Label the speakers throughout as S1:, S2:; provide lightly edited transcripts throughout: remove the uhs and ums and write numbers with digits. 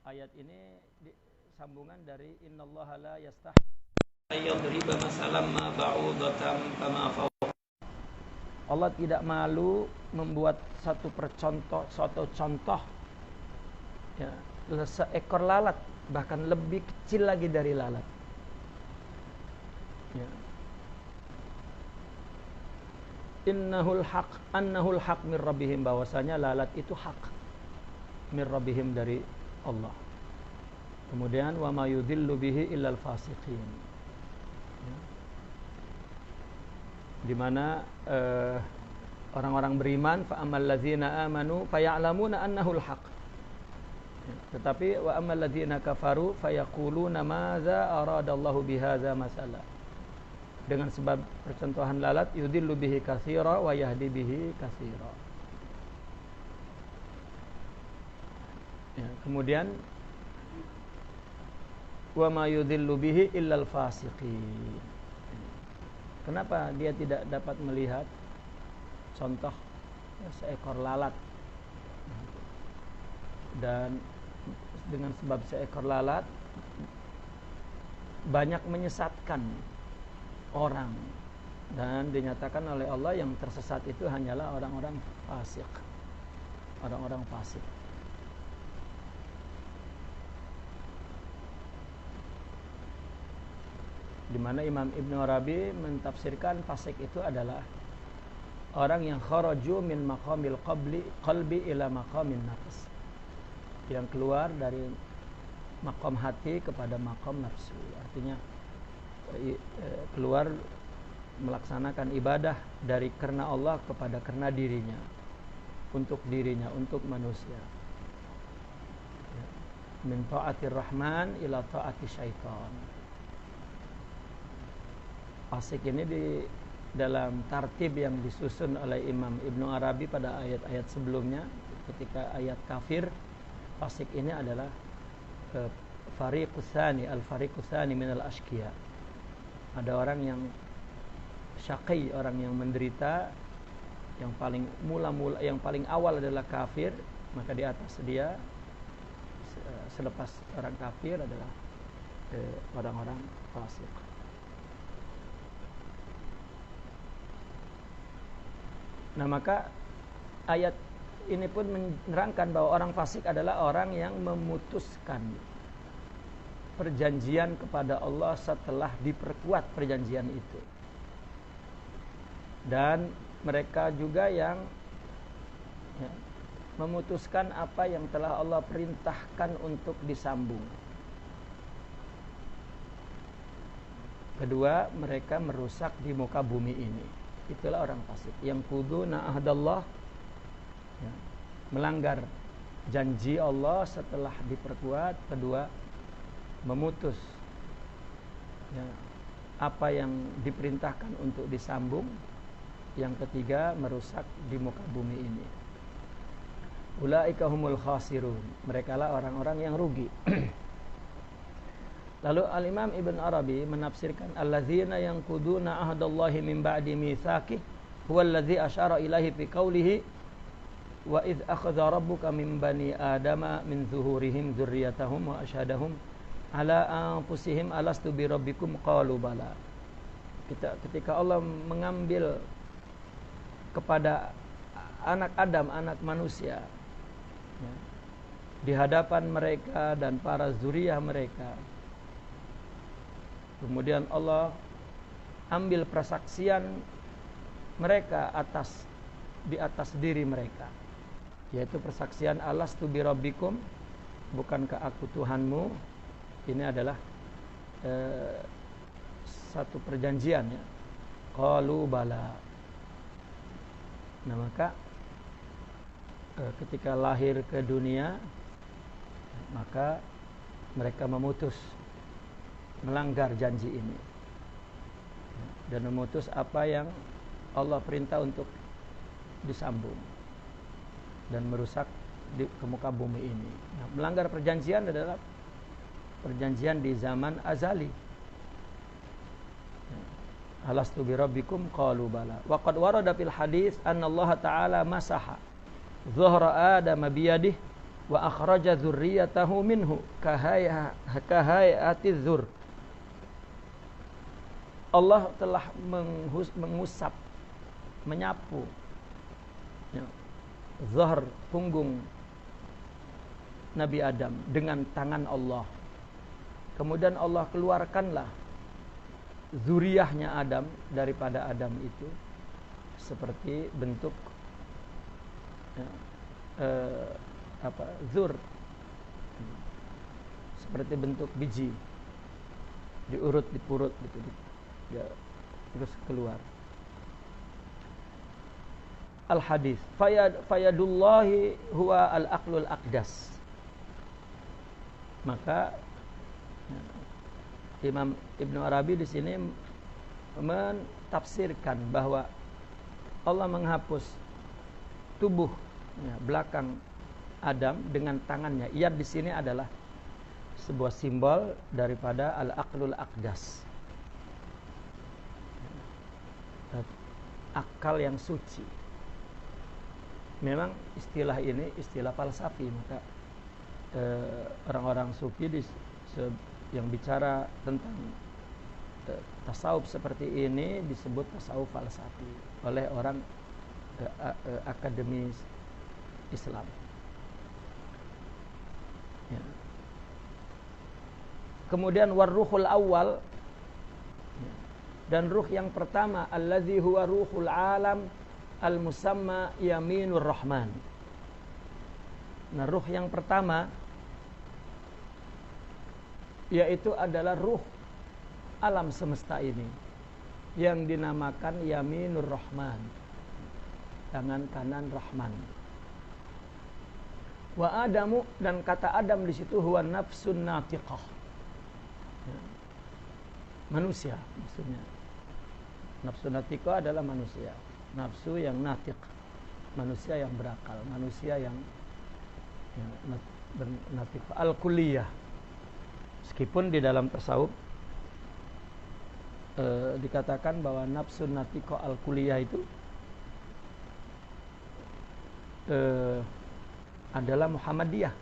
S1: Ayat ini sambungan dari innallaha la yastahi ayyadriba masalan ma ba'udatan kama fawqa. Allah tidak malu membuat suatu contoh ya, seekor lalat, bahkan lebih kecil lagi dari lalat. Ya. Annahul haq mir rabbihim, bahwasanya lalat itu hak mir rabbihim dari Allah. Kemudian wa ma yudhillu bihi illal fasiqin. Ya. Di mana orang-orang beriman fa ammal ladzina amanu faya'lamuna annahul haq. Ya. Tetapi wa ammal ladzina kafaru fayaquluna madza aradallahu bihadza masala. Dengan sebab percontohan lalat yudhillu bihi katsira wa yahdi bihi katsira. Ya, kemudian wa ma yudhillu bihi illal fasiqin. Kenapa dia tidak dapat melihat contoh ya, seekor lalat? Dan dengan sebab seekor lalat banyak menyesatkan orang, dan dinyatakan oleh Allah yang tersesat itu hanyalah orang-orang fasik. Orang-orang fasik. Di mana Imam Ibnu Arabi mentafsirkan fasik itu adalah orang yang kharaju min maqamil qalbi ila maqamin nafs, yang keluar dari maqam hati kepada maqam nafsu. Artinya keluar melaksanakan ibadah dari karena Allah kepada karena dirinya, untuk manusia. Min ta'atir rahman ila ta'ati syaitan. Fasik ini di dalam tartib yang disusun oleh Imam Ibnu Arabi pada ayat-ayat sebelumnya, ketika ayat kafir, fasik ini adalah al-fariqus tsani min al-ashqiya. Ada orang yang syaqi, orang yang menderita, yang paling awal adalah kafir, maka di atas dia selepas orang kafir adalah orang-orang fasik. Nah, maka ayat ini pun menerangkan bahwa orang fasik adalah orang yang memutuskan perjanjian kepada Allah setelah diperkuat perjanjian itu. Dan mereka juga yang memutuskan apa yang telah Allah perintahkan untuk disambung. Kedua, mereka merusak di muka bumi ini. Itulah orang fasik yang quduna ahdallah, ya, melanggar janji Allah setelah diperkuat. Kedua, memutus ya, apa yang diperintahkan untuk disambung. Yang ketiga, merusak di muka bumi ini. Ulaika humul khasirun, mereka lah orang-orang yang rugi. Lalu Al-Imam Ibn Arabi menafsirkan alladzina yanquduna ahdallahi min ba'di mitsaqih huwa alladzi asyara ilaihi fi qawlihi wa idz akhadha rabbuka min bani adama min zuhurihim dzurriyyatahum wa asyhadahum ala anfusihim alastu bi rabbikum qalu bala. Ketika Allah mengambil kepada anak Adam, anak manusia, ya, di hadapan mereka dan para zuriyah mereka, kemudian Allah ambil persaksian mereka di atas diri mereka, yaitu persaksian alastu bi rabbikum, bukankah aku Tuhanmu. Ini adalah satu perjanjian, ya. Qalu bala. Nah, maka ketika lahir ke dunia, maka mereka memutus melanggar janji ini dan memutus apa yang Allah perintah untuk disambung dan merusak di muka bumi ini. Nah, melanggar perjanjian adalah perjanjian di zaman azali. Alastu bi rabbikum qalu bala. Wa qad warada fil hadis anna Allah ta'ala masaha dhuhra Adam biyadihi wa akhraja dzurriyyatahu minhu kahayatiz zur. Allah telah mengusap, menyapu ya, zahr, punggung Nabi Adam dengan tangan Allah. Kemudian Allah keluarkanlah zuriyahnya Adam daripada Adam itu seperti bentuk ya, zur, seperti bentuk biji, diurut, dipurut gitu, ya, terus keluar. Al hadis fayadullahi huwa al aqlul aqdas. Maka Imam Ibnu Arabi di sini mentafsirkan bahwa Allah menghapus tubuh ya, belakang Adam dengan tangannya. Yad di sini adalah sebuah simbol daripada al-aqlul aqdas, akal yang suci. Memang istilah ini istilah falsafi, maka orang-orang sufi yang bicara tentang tasawuf seperti ini disebut tasawuf falsafi oleh orang akademis Islam. Ya. Kemudian warruhul awal, ya, dan ruh yang pertama allazi huwa ruhul alam al-musamma yaminur rahman. Nah, ruh yang pertama yaitu adalah ruh alam semesta ini yang dinamakan yaminur rahman, tangan kanan Rahman. Wa Adamu, dan kata Adam di situ huwa nafsun natiqah. Ya. Manusia maksudnya. Nafsun natiqah adalah manusia. Nafsu yang natiq, manusia yang berakal, manusia yang natiq al-kulliyah. Meskipun di dalam tasawuf dikatakan bahwa nafsun natiqah al-kulliyah itu adalah Muhammadiyah.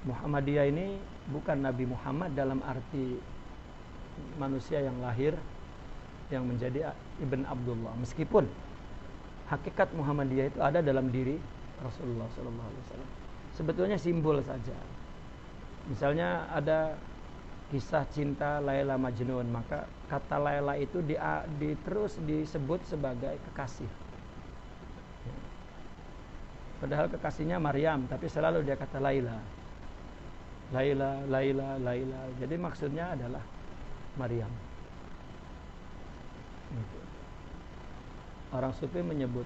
S1: Muhammadiyah ini bukan Nabi Muhammad dalam arti manusia yang lahir yang menjadi Ibn Abdullah, meskipun hakikat Muhammadiyah itu ada dalam diri Rasulullah SAW. Sebetulnya simbol saja. Misalnya ada kisah cinta Laila Majnun, maka kata Laila itu terus disebut sebagai kekasih. Padahal kekasihnya Maryam, tapi selalu dia kata Laila. Laila, Laila, Laila. Jadi maksudnya adalah Maryam. Orang sufi menyebut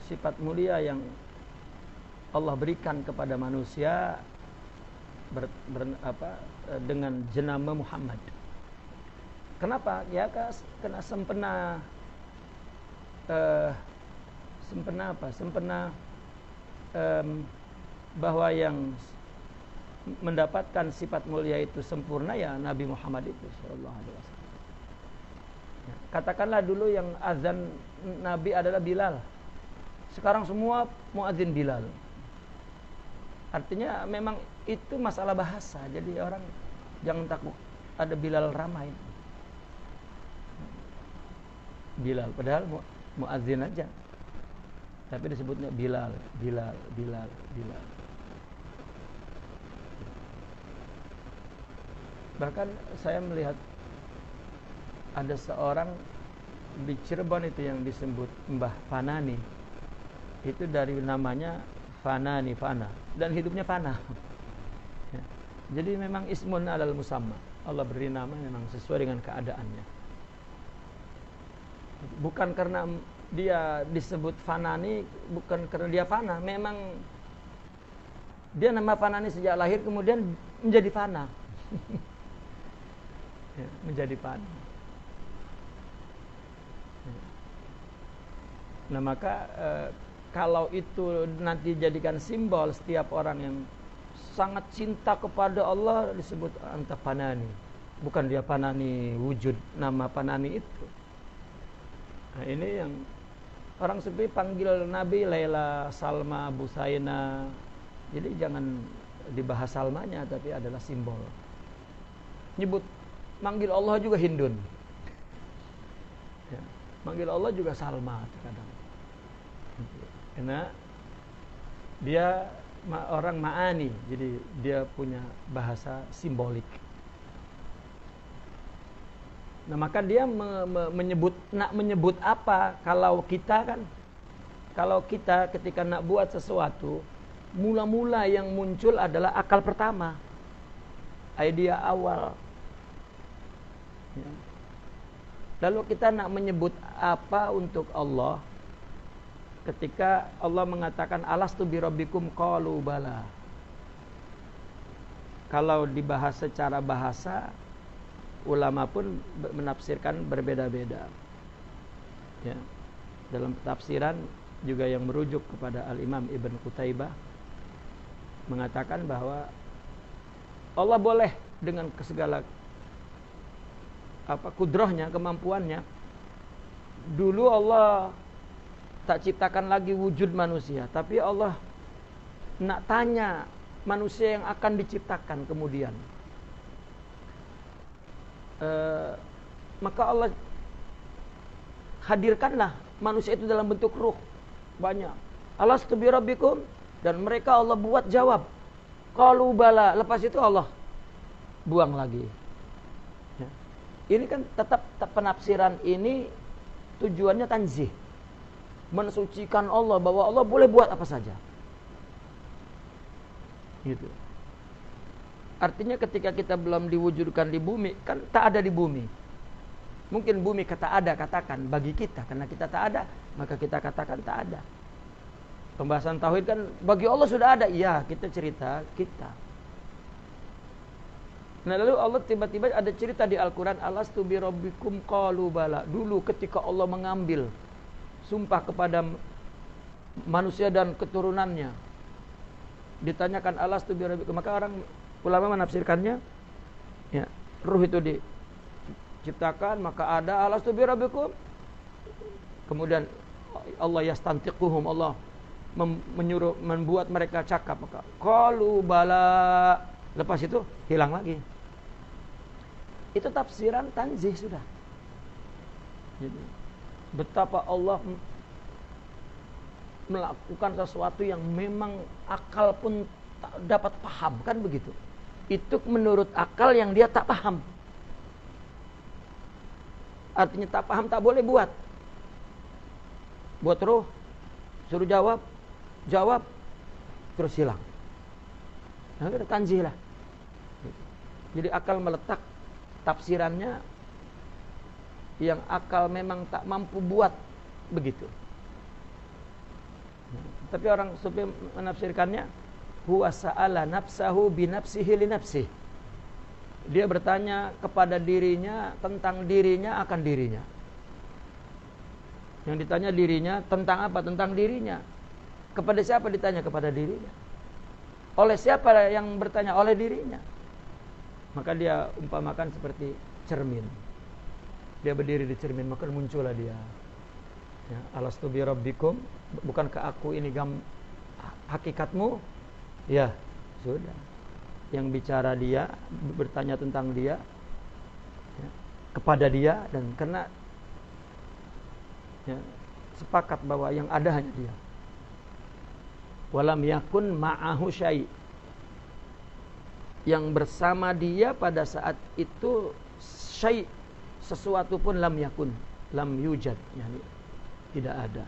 S1: sifat mulia yang Allah berikan kepada manusia dengan jenama Muhammad. Kenapa? Ya karena sempena bahwa yang mendapatkan sifat mulia itu sempurna ya Nabi Muhammad itu sallallahu alaihi wasallam. Katakanlah dulu yang azan Nabi adalah Bilal. Sekarang semua muadzin Bilal. Artinya memang itu masalah bahasa. Jadi orang jangan takut ada Bilal ramai. Bilal padahal muadzin aja. Tapi disebutnya Bilal, Bilal, Bilal, Bilal. Bahkan saya melihat ada seorang di Cirebon itu yang disebut Mbah Fanani. Itu dari namanya Fanani, Fana, dan hidupnya fana. Ya. Jadi memang ismun alal musamma. Allah beri nama memang sesuai dengan keadaannya. Bukan karena dia disebut Fanani, bukan karena dia fana, memang dia nama Fanani sejak lahir kemudian menjadi fana. Ya, menjadi fana. Nah maka kalau itu nanti jadikan simbol, setiap orang yang sangat cinta kepada Allah disebut anta Fanani. Bukan dia Fanani wujud, nama Fanani itu. Nah ini yang Orang Sufi panggil Nabi Laila, Salma, Busaina. Jadi jangan dibahas Salmanya, tapi adalah simbol. Manggil Allah juga Hindun. Ya, manggil Allah juga Salma terkadang. Karena dia orang ma'ani, jadi dia punya bahasa simbolik. Nah, maka dia menyebut apa? Kalau kita ketika nak buat sesuatu, mula-mula yang muncul adalah akal pertama, idea awal. Ya. Lalu kita nak menyebut apa untuk Allah? Ketika Allah mengatakan alastu birabbikum qalu bala. Kalau dibahas secara bahasa, ulama pun menafsirkan berbeda-beda. Ya. Dalam tafsiran juga yang merujuk kepada Al-Imam Ibn Qutaibah mengatakan bahwa Allah boleh dengan segala kudrahnya, kemampuannya. Dulu Allah tak ciptakan lagi wujud manusia, tapi Allah nak tanya manusia yang akan diciptakan kemudian. Maka Allah hadirkanlah manusia itu dalam bentuk ruh banyak. Alastu birabbikum, dan mereka Allah buat jawab qalu bala. Lepas itu Allah buang lagi. Ya. Ini kan tetap penafsiran ini tujuannya tanzih, mensucikan Allah, bahwa Allah boleh buat apa saja. Gitu. Artinya ketika kita belum diwujudkan di bumi, kan tak ada di bumi. Mungkin bumi kata ada, katakan bagi kita, karena kita tak ada, maka kita katakan tak ada. Pembahasan tauhid kan bagi Allah sudah ada. Iya, kita cerita kita. Nah, lalu Allah tiba-tiba ada cerita di Al-Quran, alastu birabbikum qalu bala. Dulu ketika Allah mengambil sumpah kepada manusia dan keturunannya, ditanyakan alastu birabbikum, maka orang ulama menafsirkannya, ya, ruh itu diciptakan, maka ada alastu birabbikum. Kemudian Allah yastantiquhum, Allah menyuruh, membuat mereka cakap, maka qalu bala. Lepas itu hilang lagi. Itu tafsiran tanzih sudah. Jadi, betapa Allah melakukan sesuatu yang memang akal pun tak dapat paham, kan begitu. Itu menurut akal yang dia tak paham. Artinya tak paham tak boleh buat. Buat roh, suruh jawab, terus hilang. Nah, kita tanzih lah. Jadi akal meletak tafsirannya yang akal memang tak mampu buat begitu. Tapi orang Sufi menafsirkannya, huwa sa'ala nafsahu binafsihi li nafsih. Dia bertanya kepada dirinya tentang dirinya akan dirinya. Yang ditanya dirinya tentang apa? Tentang dirinya. Kepada siapa ditanya? Kepada dirinya. Oleh siapa yang bertanya? Oleh dirinya. Maka dia umpamakan seperti cermin. Dia berdiri di cermin, maka muncullah dia. Ya, alastu bi rabbikum, bukankah aku ini hakikatmu? Ya, sudah. Yang bicara dia, bertanya tentang dia, ya, kepada dia, dan karena ya, sepakat bahwa yang ada hanya dia. Walam yakun ma'ahu syai'. Yang bersama dia pada saat itu syai', sesuatu pun lam yakun, lam yujad, yani tidak ada.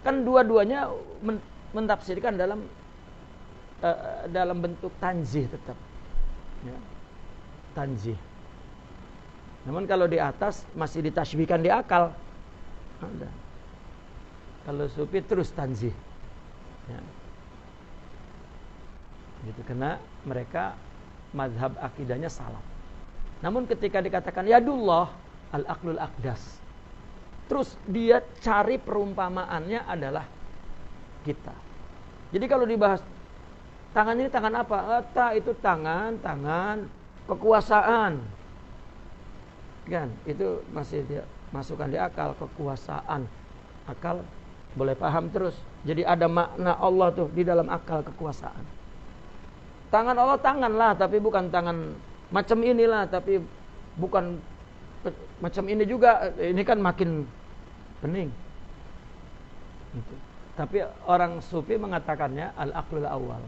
S1: Kan dua-duanya mentafsirkan dalam bentuk tanzih tetap, ya, tanzih. Namun kalau di atas masih ditashbihkan di akal, ada. Kalau Sufi terus tanzih, ya. Gitu, karena mereka mazhab akidahnya salah. Namun ketika dikatakan yadullah al-aqlul aqdas, terus dia cari perumpamaannya adalah kita. Jadi kalau dibahas tangan ini tangan apa? Itu tangan kekuasaan. Kan? Itu masih dia masukkan di akal, kekuasaan. Akal boleh paham terus. Jadi ada makna Allah tuh di dalam akal, kekuasaan. Tangan Allah tangan lah, tapi bukan tangan macam inilah, tapi bukan macam ini juga. Ini kan makin pening. Gitu. Tapi orang sufi mengatakannya al-aqlul awal.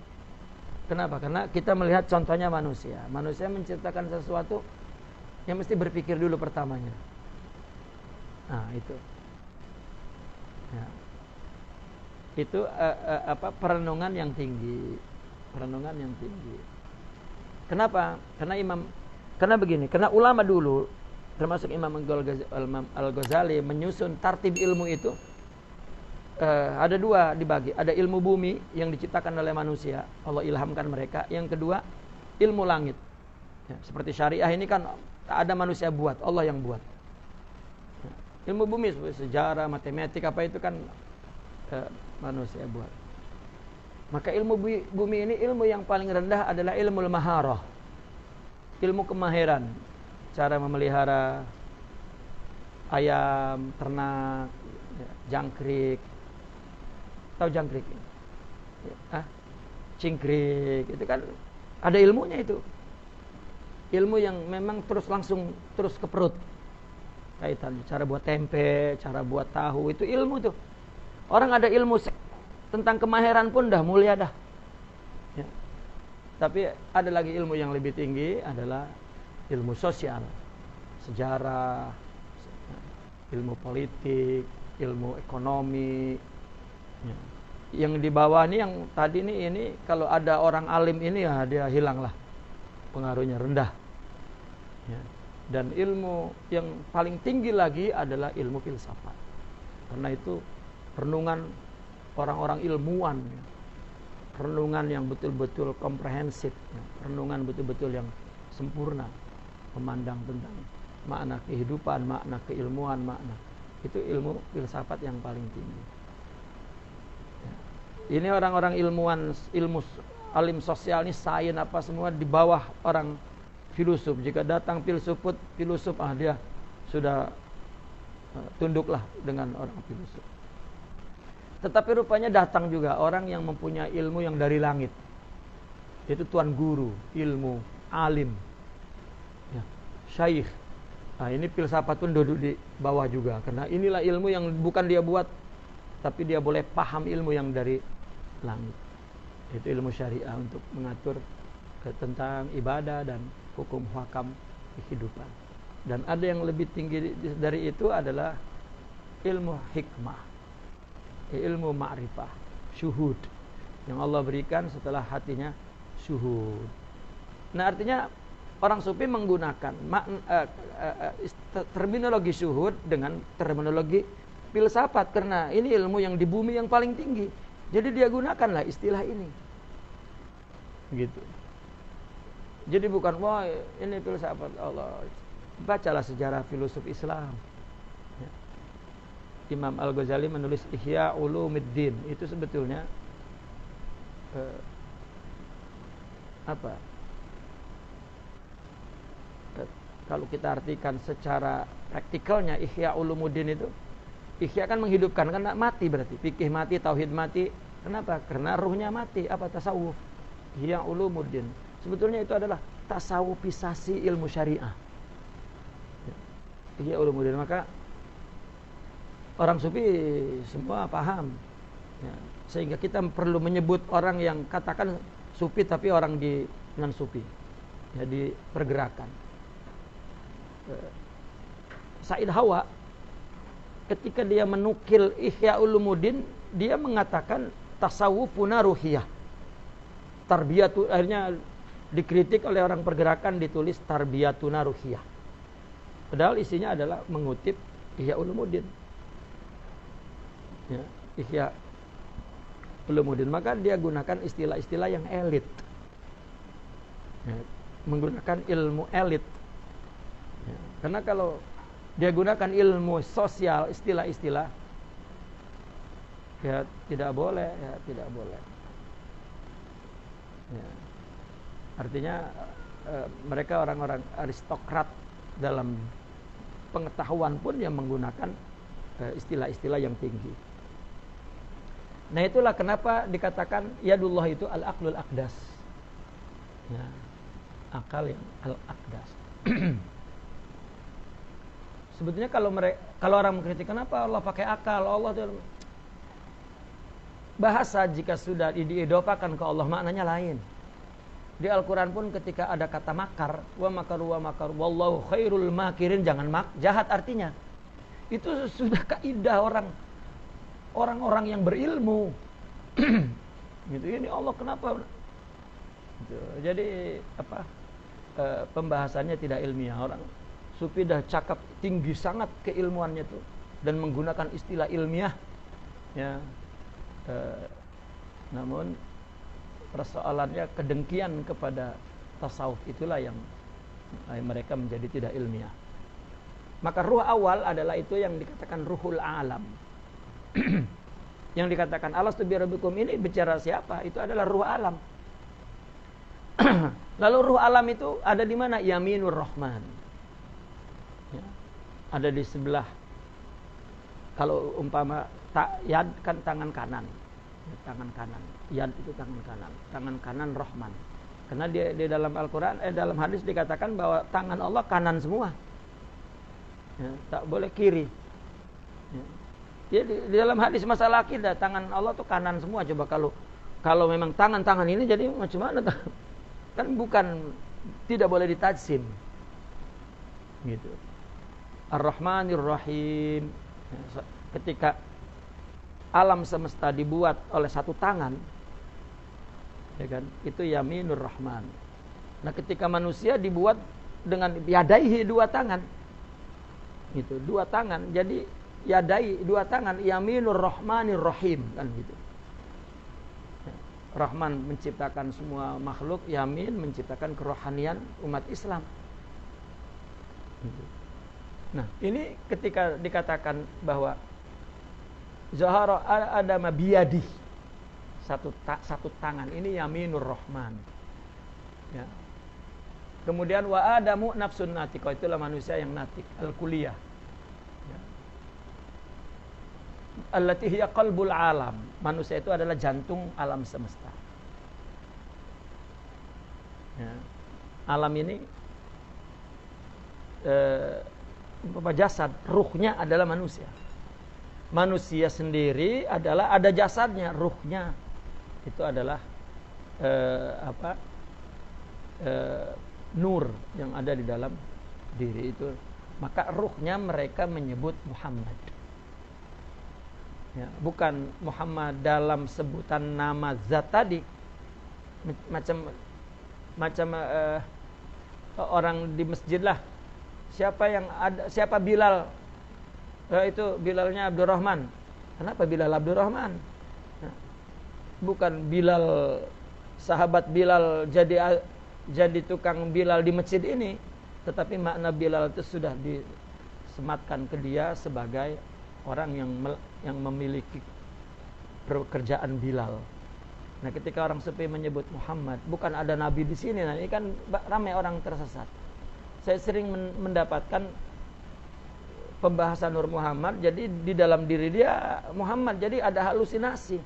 S1: Kenapa? Karena kita melihat contohnya manusia. Manusia menciptakan sesuatu yang mesti berpikir dulu pertamanya. Nah, itu. Ya. Itu perenungan yang tinggi. Perenungan yang tinggi. Kenapa? Karena begini, karena ulama dulu termasuk Imam Al-Ghazali menyusun tartib ilmu itu ada dua dibagi. Ada ilmu bumi yang diciptakan oleh manusia, Allah ilhamkan mereka. Yang kedua, ilmu langit. Ya, seperti syariah ini kan tak ada manusia buat, Allah yang buat. Ya, ilmu bumi sejarah, matematik apa itu kan manusia buat. Maka ilmu bumi ini ilmu yang paling rendah adalah ilmu maharah. Ilmu kemahiran, cara memelihara ayam, ternak, jangkrik. Tahu jangkrik? Cingkrik, itu kan ada ilmunya itu. Ilmu yang memang terus ke perut. Kaitan cara buat tempe, cara buat tahu, itu ilmu tuh. Orang ada ilmu tentang kemahiran pun dah mulia dah. Ya. Tapi ada lagi ilmu yang lebih tinggi adalah ilmu sosial, sejarah, ilmu politik, ilmu ekonomi. Ya. Yang di bawah ini yang tadi ini kalau ada orang alim ini ya dia hilanglah, pengaruhnya rendah. Ya. Dan ilmu yang paling tinggi lagi adalah ilmu filsafat. Karena itu renungan orang-orang ilmuwan, ya. Renungan yang betul-betul komprehensif, ya. Renungan betul-betul yang sempurna, memandang tentang makna kehidupan, makna keilmuan, makna itu ilmu filsafat yang paling tinggi. Ya. Ini orang-orang ilmuwan, ilmu alim sosial ini, sains apa semua di bawah orang filosof. Jika datang filosof, dia sudah tunduklah dengan orang filosof. Tetapi rupanya datang juga orang yang mempunyai ilmu yang dari langit. Itu tuan guru, ilmu, alim, ya, syaikh. Nah, ini filsafat pun duduk di bawah juga. Karena inilah ilmu yang bukan dia buat, tapi dia boleh paham ilmu yang dari langit. Itu ilmu syariah untuk mengatur tentang ibadah dan hukum hakam kehidupan. Dan ada yang lebih tinggi dari itu adalah ilmu hikmah, ilmu ma'rifah, syuhud, yang Allah berikan setelah hatinya syuhud. Nah, artinya orang sufi menggunakan terminologi syuhud dengan terminologi filsafat, karena ini ilmu yang di bumi yang paling tinggi. Jadi dia gunakanlah istilah ini. Gitu. Jadi bukan wah ini filsafat Allah. Bacalah sejarah filosof Islam. Imam Al-Ghazali menulis Ihya Ulumuddin. Itu sebetulnya kalau kita artikan secara praktikalnya, Ihya Ulumuddin itu, Ihya kan menghidupkan, karena mati berarti. Fikih mati, tauhid mati. Kenapa? Karena ruhnya mati. Apa? Tasawuf. Ihya Ulumuddin. Sebetulnya itu adalah tasawufisasi ilmu syariah. Ihya Ulumuddin. Maka orang sufi semua paham, ya. Sehingga kita perlu menyebut orang yang katakan sufi tapi orang di non sufi, ya, di pergerakan. Said Hawa ketika dia menukil Ihya Ulumuddin, dia mengatakan tasawufuna ruhiyah. Tarbiyatu, akhirnya dikritik oleh orang pergerakan, ditulis tarbiyatuna ruhiyah. Padahal isinya adalah mengutip Ihya Ulumuddin. Ya, Ihya Ulumuddin. Maka dia gunakan istilah-istilah yang elit, ya, menggunakan ilmu elit, ya. Karena kalau dia gunakan ilmu sosial, istilah-istilah, ya tidak boleh, ya tidak boleh, ya. Artinya mereka orang-orang aristokrat dalam pengetahuan pun yang menggunakan istilah-istilah yang tinggi. Nah itulah kenapa dikatakan yadullah itu al-aqlul aqdas. Ya, akal yang al-aqdas. Sebetulnya kalau orang mengkritik kenapa Allah pakai akal, Allah itu bahasa jika sudah diedopakan ke Allah maknanya lain. Di Al-Quran pun ketika ada kata makar, wa makaru wallahu khairul makirin, jangan jahat artinya. Itu sudah kaidah orang-orang yang berilmu. Gitu, ini Allah kenapa? Gitu. Jadi pembahasannya tidak ilmiah. Orang sufi dah cakap tinggi sangat keilmuannya itu dan menggunakan istilah ilmiah. Ya. Namun persoalannya kedengkian kepada tasawuf itulah yang mereka menjadi tidak ilmiah. Maka ruh awal adalah itu yang dikatakan ruhul alam. Yang dikatakan alastu bi rabbikum ini bicara siapa? Itu adalah ruh alam. Lalu ruh alam itu ada di mana? Yaminur Rahman. Ya. Ada di sebelah. Kalau umpama yad kan tangan kanan. Tangan kanan. Yad itu tangan kanan. Tangan kanan Rahman. Karena di dalam Al-Quran, dalam hadis dikatakan bahwa tangan Allah kanan semua. Ya, tak boleh kiri. Ya. Ya, di dalam hadis masalah akidah tangan Allah tuh kanan semua. Coba kalau memang tangan ini jadi macam mana? Kan bukan, tidak boleh ditajsim. Gitu. Ar-Rahmanir Rahim. Ya, ketika alam semesta dibuat oleh satu tangan, ya kan? Itu Yaminur Rahman. Nah, ketika manusia dibuat dengan yadaihi dua tangan. Gitu, dua tangan. Jadi yadai dua tangan, Yaminur Rahmanir Rahim kan gitu. Rahman menciptakan semua makhluk, Yamin menciptakan kerohanian umat Islam. Gitu. Nah, ini ketika dikatakan bahwa Zahara Adama biyadih, satu tangan, ini Yaminur Rahman. Ya. Kemudian wa Adamu nafsun natiqah, itulah manusia yang natik, al-kuliyah. Ya. Allati hiya qalbul alam. Manusia itu adalah jantung alam semesta. Ya. Alam ini jasad, ruhnya adalah manusia. Manusia sendiri adalah ada jasadnya, ruhnya itu adalah nur yang ada di dalam diri itu. Maka ruhnya mereka menyebut Muhammad. Ya, bukan Muhammad dalam sebutan nama zat tadi. Macam orang di masjid lah. Siapa Bilal? Itu Bilalnya Abdurrahman. Kenapa Bilal Abdurrahman? Nah, bukan Bilal, sahabat Bilal jadi tukang Bilal di masjid ini, tetapi makna Bilal itu sudah disematkan ke dia sebagai orang yang memiliki pekerjaan Bilal. Nah, ketika orang sufi menyebut Muhammad, bukan ada nabi di sini. Nah, ini kan ramai orang tersesat. Saya sering mendapatkan pembahasan Nur Muhammad, jadi di dalam diri dia Muhammad, jadi ada halusinasi.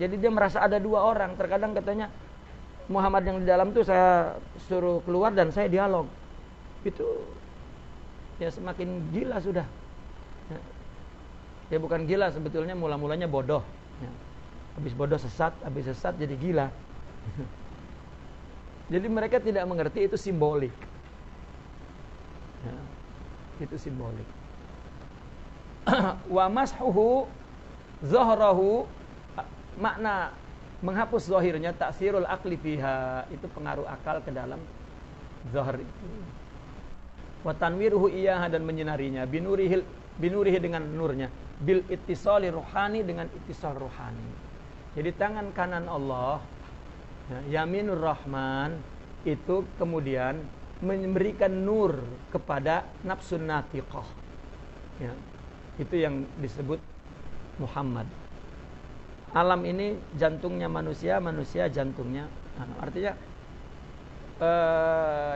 S1: Jadi dia merasa ada dua orang. Terkadang katanya Muhammad yang di dalam tuh saya suruh keluar dan saya dialog. Itu ya semakin gila sudah. Ya bukan gila, sebetulnya mula-mulanya bodoh. Ya. Habis bodoh sesat, habis sesat jadi gila. Jadi mereka tidak mengerti itu simbolik. Ya, itu simbolik. Wa mashuhu zahrahu, makna menghapus zahirnya, ta'sirul aqli fiha, itu pengaruh akal ke dalam zahir itu. Wa tanwiruhu iyaha, dan menyinarinya, binurihi dengan nurnya, bil ittisali ruhani, dengan ittisal ruhani. Jadi tangan kanan Allah, ya, Yaminur Rahman, itu kemudian memberikan nur kepada nafsun natiqah. Ya, itu yang disebut Muhammad. Alam ini jantungnya manusia, manusia jantungnya. Artinya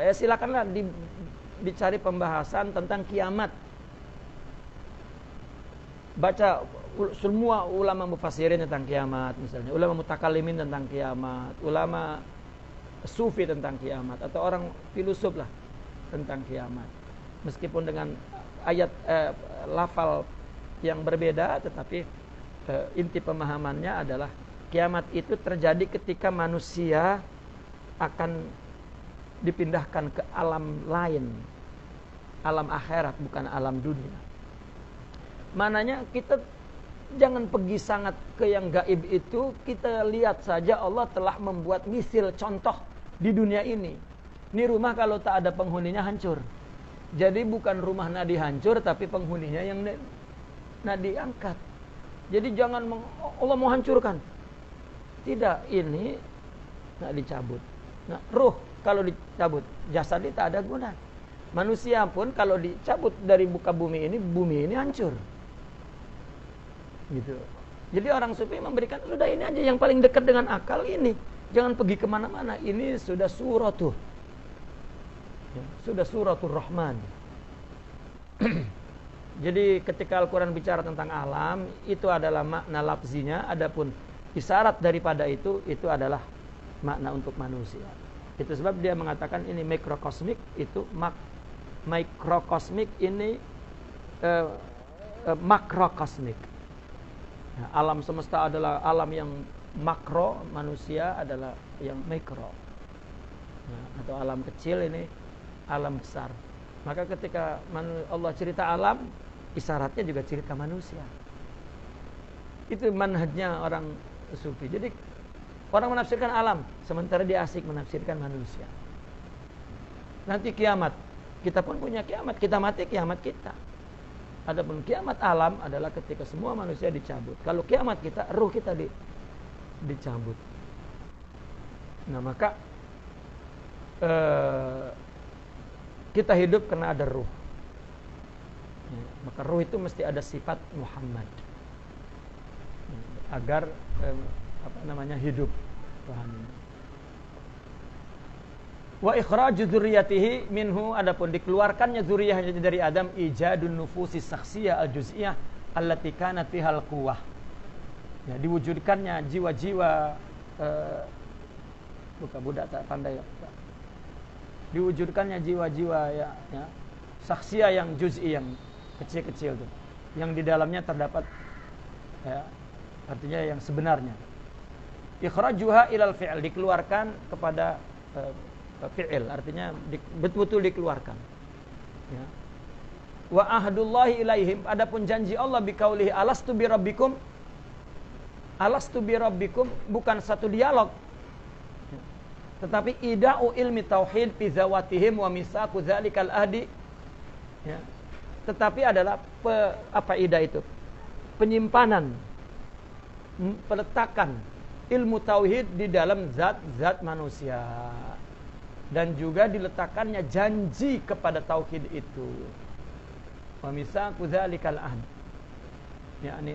S1: ya silakanlah dicari pembahasan tentang kiamat. baca semua ulama mufassirin tentang kiamat, misalnya ulama mutakallimin tentang kiamat, ulama sufi tentang kiamat, atau orang filosof lah tentang kiamat. Meskipun dengan ayat lafal yang berbeda, tetapi inti pemahamannya adalah kiamat itu terjadi ketika manusia akan dipindahkan ke alam lain, alam akhirat, bukan alam dunia. Mananya kita jangan pergi sangat ke yang gaib itu. Kita lihat saja Allah telah membuat misil contoh di dunia ini. Ini rumah kalau tak ada penghuninya hancur. Jadi bukan rumah nadi hancur, tapi penghuninya yang nadi angkat. Jadi jangan Allah mau hancurkan. Tidak, ini nggak dicabut. Nah, ruh kalau dicabut, jasad itu tak ada guna. Manusia pun kalau dicabut dari muka bumi ini hancur. Gitu. Jadi orang sufi memberikan, sudah ini aja yang paling dekat dengan akal ini. Jangan pergi kemana-mana. Ini sudah suratuh. Ya, sudah suratul Rahman. Jadi ketika Al-Quran bicara tentang alam, itu adalah makna lafzinya. Adapun isyarat daripada itu adalah makna untuk manusia. Itu sebab dia mengatakan ini mikrokosmik, itu mikrokosmik, ini makrokosmik. Nah, alam semesta adalah alam yang makro, manusia adalah yang mikro. Nah, atau alam kecil ini alam besar. Maka ketika Allah cerita alam, isyaratnya juga cerita manusia. Itu manhajnya orang sufi. Jadi orang menafsirkan alam, sementara dia asik menafsirkan manusia. Nanti kiamat, kita pun punya kiamat. Kita mati, kiamat kita. Adapun kiamat alam adalah ketika semua manusia dicabut. Kalau kiamat kita, ruh kita dicabut. Nah, maka kita hidup karena ada ruh. Ya, maka ruh itu mesti ada sifat Muhammad. Ya, agar hidup. Paham? Wa ikhraju dzurriyyatihi minhu, adapun dikeluarkannya zuriyahnya dari Adam, ijadun nufusis sakhsiyah al-juz'iyah allati kanat fihal quwwah. Ya, diwujudkannya jiwa-jiwa budak tak pandai. Diwujudkannya jiwa-jiwa ya sakhsiyah yang juz'i, yang kecil-kecil tuh, yang di dalamnya terdapat ya, artinya yang sebenarnya. Ikhrajuha ilal fi'il, dikeluarkan kepada fi'il, artinya betul-betul dikeluarkan. Ya. Wa ahdullahi ilaihim, adapun janji Allah biqaulihi alastu bi rabbikum. Alastu bi rabbikum bukan satu dialog. Ya. Tetapi ida'u ilmi tauhid fi zawatihim wa misaqu dzalikal ahdi. Ya. Tetapi adalah apa ida itu? Penyimpanan, peletakan ilmu tauhid di dalam zat-zat manusia. Dan juga diletakkannya janji kepada tauhid itu. Wa misaqu dzalikal ahd. yakni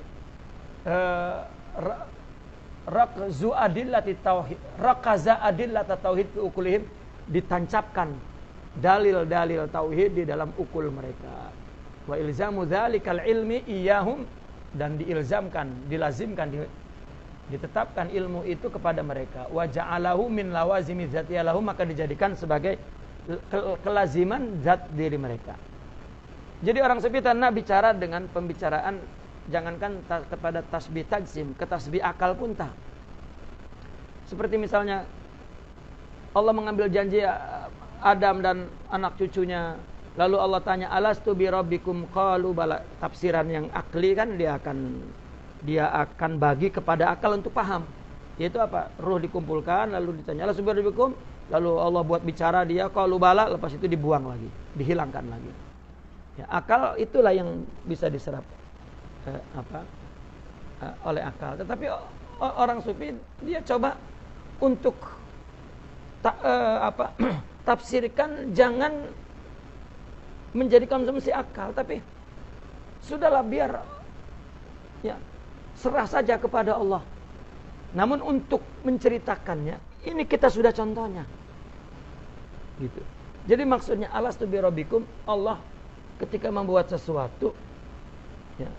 S1: raqzu adillati tauhid, raqaza adillata tauhid fi ukulihim, ditancapkan dalil-dalil tauhid di dalam ukul mereka. Wa ilzamu dzalikal ilmi iyyahum, dan diilzamkan, dilazimkan, ditetapkan ilmu itu kepada mereka. Wa ja'alahu min lawazimi dzatiyya lahum, maka dijadikan sebagai kelaziman zat diri mereka. Jadi orang sufi nak bicara dengan pembicaraan, jangankan kepada tasbih tajsim, ke tasbih akal pun tak. Seperti misalnya Allah mengambil janji Adam dan anak cucunya, lalu Allah tanya alastu bi rabbikum qalu bala. Tafsiran yang akli kan dia akan bagi kepada akal untuk paham. Yaitu apa? Ruh dikumpulkan lalu ditanya alastu bi rabbikum, lalu Allah buat bicara, dia qalu bala, lepas itu dibuang lagi, dihilangkan lagi. Ya, akal itulah yang bisa diserap oleh akal. Tetapi orang sufi dia coba untuk tafsirkan, jangan menjadikan konsumsi akal, tapi sudahlah biar ya serah saja kepada Allah. Namun untuk menceritakannya, ini kita sudah contohnya. Gitu. Jadi maksudnya alastu bi rabbikum, Allah ketika membuat sesuatu ya,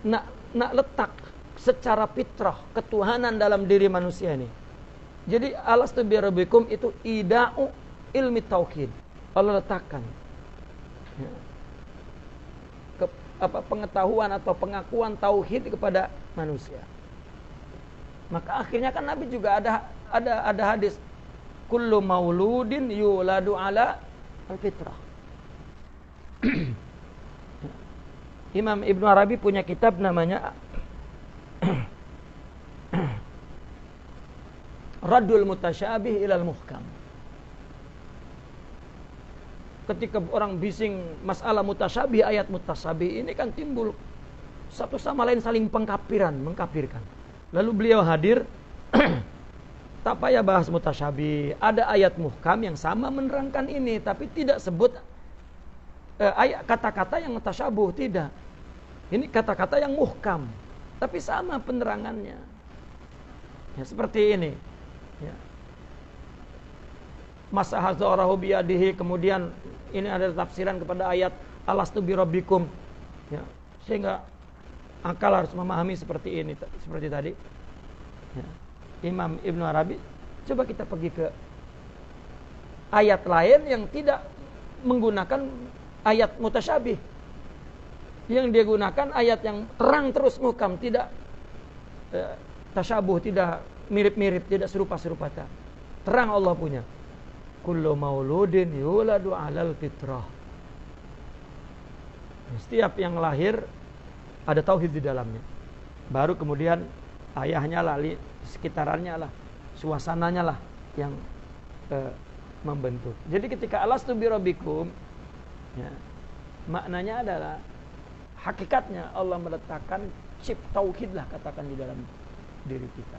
S1: nak letak secara fitrah ketuhanan dalam diri manusia ini. Jadi alastu bi rabbikum itu ida'u ilmi tauhid. Allah letakkan pengetahuan atau pengakuan tauhid kepada manusia. Maka akhirnya kan Nabi juga ada hadis kullu mauludin yuladu ala al-fitrah. Imam Ibnu Arabi punya kitab namanya Raddul Mutasyabih ilal Muhkam. Ketika orang bising masalah mutasyabih, ayat mutasyabih ini kan timbul satu sama lain saling mengkafirkan. Lalu beliau hadir, tak payah bahas mutasyabih. Ada ayat muhkam yang sama menerangkan ini, tapi tidak sebut ayat kata-kata yang mutasyabuh, tidak. Ini kata-kata yang muhkam, tapi sama penerangannya. Ya, seperti ini. Ya. Masaha zarahu biyadihi, kemudian ini ada tafsiran kepada ayat alastu bi rabbikum. Ya, sehingga akal harus memahami seperti ini, seperti tadi. Ya. Imam Ibnu Arabi, coba kita pergi ke ayat lain yang tidak menggunakan ayat mutasyabih. Yang dia gunakan ayat yang terang terus muhkam, tidak tasyabuh, tidak mirip-mirip, tidak serupa-serupa. Terang Allah punya. Kullu mauludin yuladu 'alal fitrah. Setiap yang lahir ada tauhid di dalamnya. Baru kemudian ayahnya lah, sekitarannya lah, suasananya lah yang membentuk. Jadi ketika alastu bi rabbikum, ya, maknanya adalah hakikatnya Allah meletakkan chip tauhid lah, katakan, di dalam diri kita.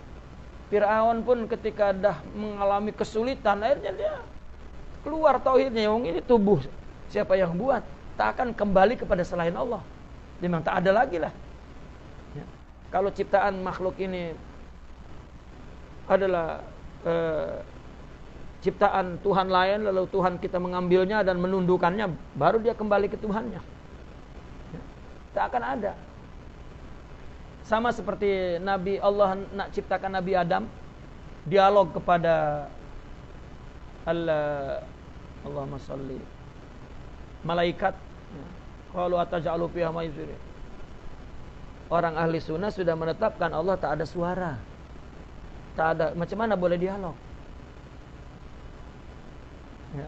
S1: Fir'aun pun ketika dah mengalami kesulitan, akhirnya dia keluar tauhidnya. Yang ini tubuh siapa yang buat? Tak akan kembali kepada selain Allah. Memang tak ada lagi lah. Ya. Kalau ciptaan makhluk ini adalah ciptaan Tuhan lain, lalu Tuhan kita mengambilnya dan menundukkannya, baru dia kembali ke Tuhannya. Ya. Tak akan ada. Sama seperti Nabi Allah nak ciptakan Nabi Adam, dialog kepada Allahumma salli malaikat, qalu ataj'alu fiha may yusri. Orang ahli sunnah sudah menetapkan Allah tak ada suara, tak ada, macam mana boleh dialog? Ya.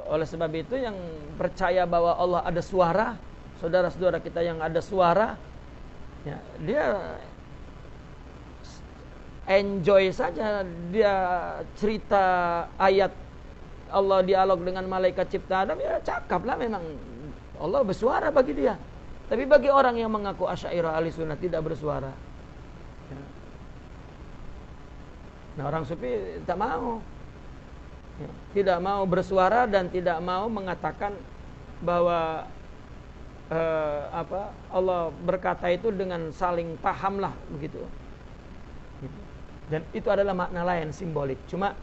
S1: Oleh sebab itu yang percaya bahwa Allah ada suara, saudara-saudara kita yang ada suara, ya, dia enjoy saja, dia cerita ayat Allah dialog dengan malaikat cipta Adam, ya cakaplah, memang Allah bersuara bagi dia. Tapi bagi orang yang mengaku Asy'ariyah ahli sunnah tidak bersuara, ya. Nah, orang sufi tak mau, ya, tidak mau bersuara dan tidak mau mengatakan bahwa Allah berkata itu dengan saling paham lah, begitu. Dan itu adalah makna lain, simbolik. Cuma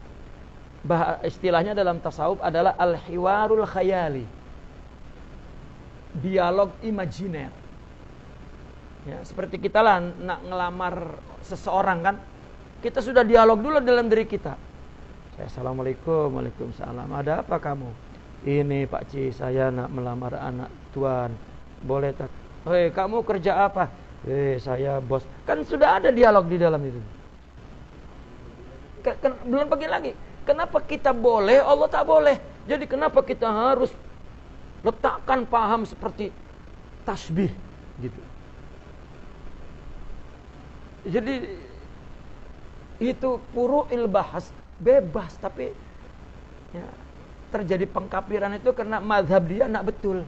S1: istilahnya dalam tasawuf adalah al-hiwarul khayali, dialog imajiner. Ya, seperti kita lah nak ngelamar seseorang kan, kita sudah dialog dulu dalam diri kita. Assalamualaikum, waalaikumsalam. Ada apa kamu? Ini Pak Ci, saya nak melamar anak tuan. Boleh tak? Hei, kamu kerja apa? Saya bos. Kan sudah ada dialog di dalam itu. Belum pergi lagi. Kenapa kita boleh, Allah tak boleh? Jadi kenapa kita harus letakkan paham seperti tasbih gitu? Jadi itu furu'il bahas, bebas, tapi ya, terjadi pengkafiran itu karena mazhab dia nak betul.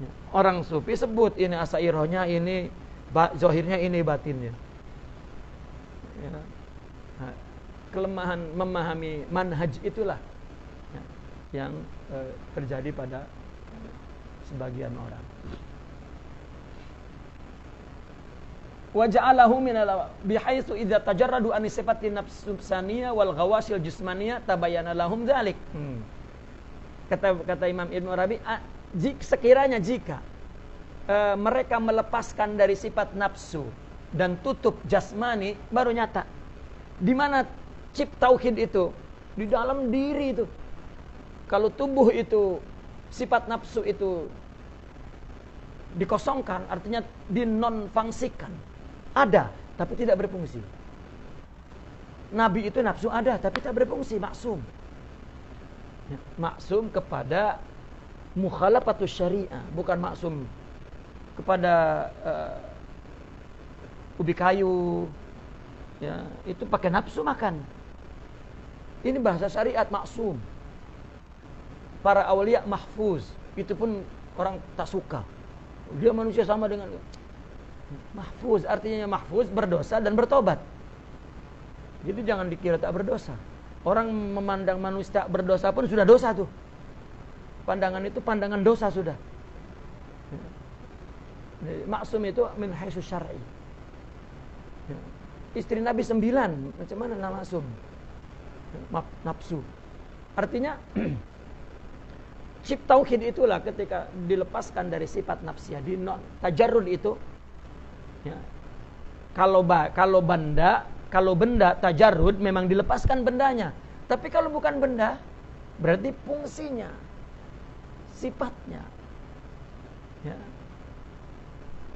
S1: Ya, orang sufi sebut ini asairahnya, ini zahirnya, ini batinnya. Ya. Nah, kelemahan memahami manhaj itulah ya, yang terjadi pada sebagian orang. Wa ja'alahu min bihaitsu idza tajarradu an sifatin nafsaniyah wal ghawasil jismaniyah tabayyana lahum dzalik. Kata Imam Ibnu Arabi, sekiranya jika mereka melepaskan dari sifat nafsu dan tutup jasmani, baru nyata. Di mana chip tauhid itu? Di dalam diri itu. Kalau tubuh itu, sifat nafsu itu dikosongkan, artinya dinonfungsikan. Ada, tapi tidak berfungsi. Nabi itu nafsu ada, tapi tak berfungsi, maksum. Ya, maksum kepada mukhalafatus syariah, bukan maksum kepada ubi kayu. Ya, itu pakai nafsu makan. Ini bahasa syariat, maksum. Para awliya mahfuz, itu pun orang tak suka. Dia manusia sama dengan mahfuz, artinya mahfuz berdosa dan bertobat. Jadi jangan dikira tak berdosa. Orang memandang manusia tak berdosa pun sudah dosa tuh. Pandangan itu pandangan dosa sudah. Maksum itu min haitsu syar'i. Istri Nabi 9, macam mana nama maksum? Nafsu. Artinya chip tauhid itulah ketika dilepaskan dari sifat nafsiyah, di non tajarrud itu. Ya. Kalau benda tajarrud memang dilepaskan bendanya. Tapi kalau bukan benda, berarti fungsinya, sifatnya. Ya.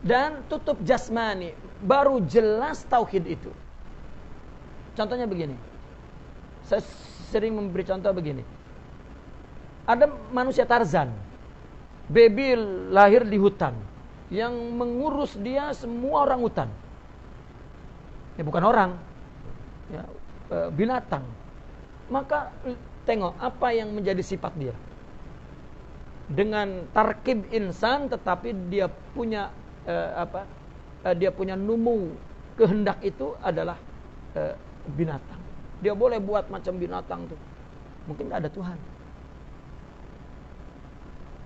S1: Dan tutup jasmani, baru jelas tauhid itu. Contohnya begini. Saya sering memberi contoh begini. Ada manusia Tarzan. Baby lahir di hutan. Yang mengurus dia semua orang hutan. Ya bukan orang. Ya, binatang. Maka tengok apa yang menjadi sifat dia. Dengan tarkib insan, tetapi dia punya dia punya numu kehendak itu adalah binatang. Dia boleh buat macam binatang tuh. Mungkin gak ada Tuhan.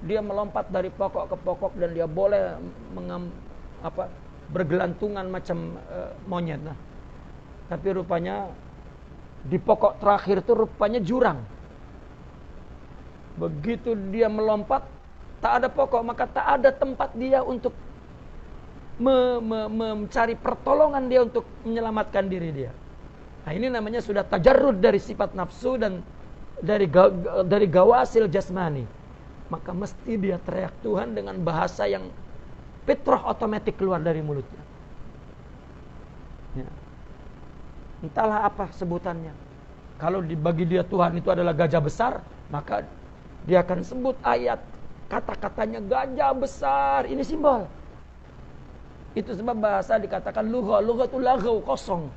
S1: Dia melompat dari pokok ke pokok dan dia boleh bergelantungan macam monyet. Nah, tapi rupanya di pokok terakhir itu rupanya jurang. Begitu dia melompat, tak ada pokok, maka tak ada tempat dia untuk mencari pertolongan dia untuk menyelamatkan diri dia. Nah, ini namanya sudah tajarrud dari sifat nafsu dan dari gawasil jasmani. Maka mesti dia teriak Tuhan dengan bahasa yang fitrah otomatis keluar dari mulutnya. Ya. Entahlah apa sebutannya. Kalau bagi dia Tuhan itu adalah gajah besar, maka dia akan sebut ayat kata-katanya gajah besar. Ini simbol. Itu sebab bahasa dikatakan lugha. Lugha itu laghaw, kosong.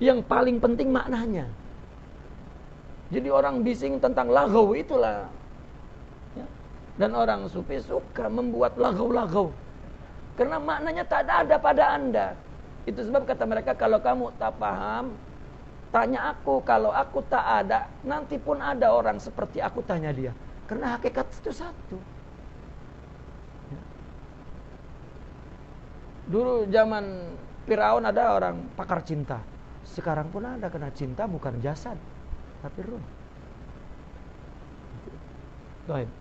S1: Yang paling penting maknanya. Jadi orang bising tentang laghaw itulah. Ya. Dan orang sufi suka membuat laghaw-laghaw. Karena maknanya tak ada pada anda. Itu sebab kata mereka, kalau kamu tak paham, tanya aku. Kalau aku tak ada, nanti pun ada orang seperti aku, tanya dia. Karena hakikat itu satu. Ya. Dulu zaman Firaun ada orang pakar cinta. Sekarang pun ada, karena cinta bukan jasad, tapi ruh. Baik.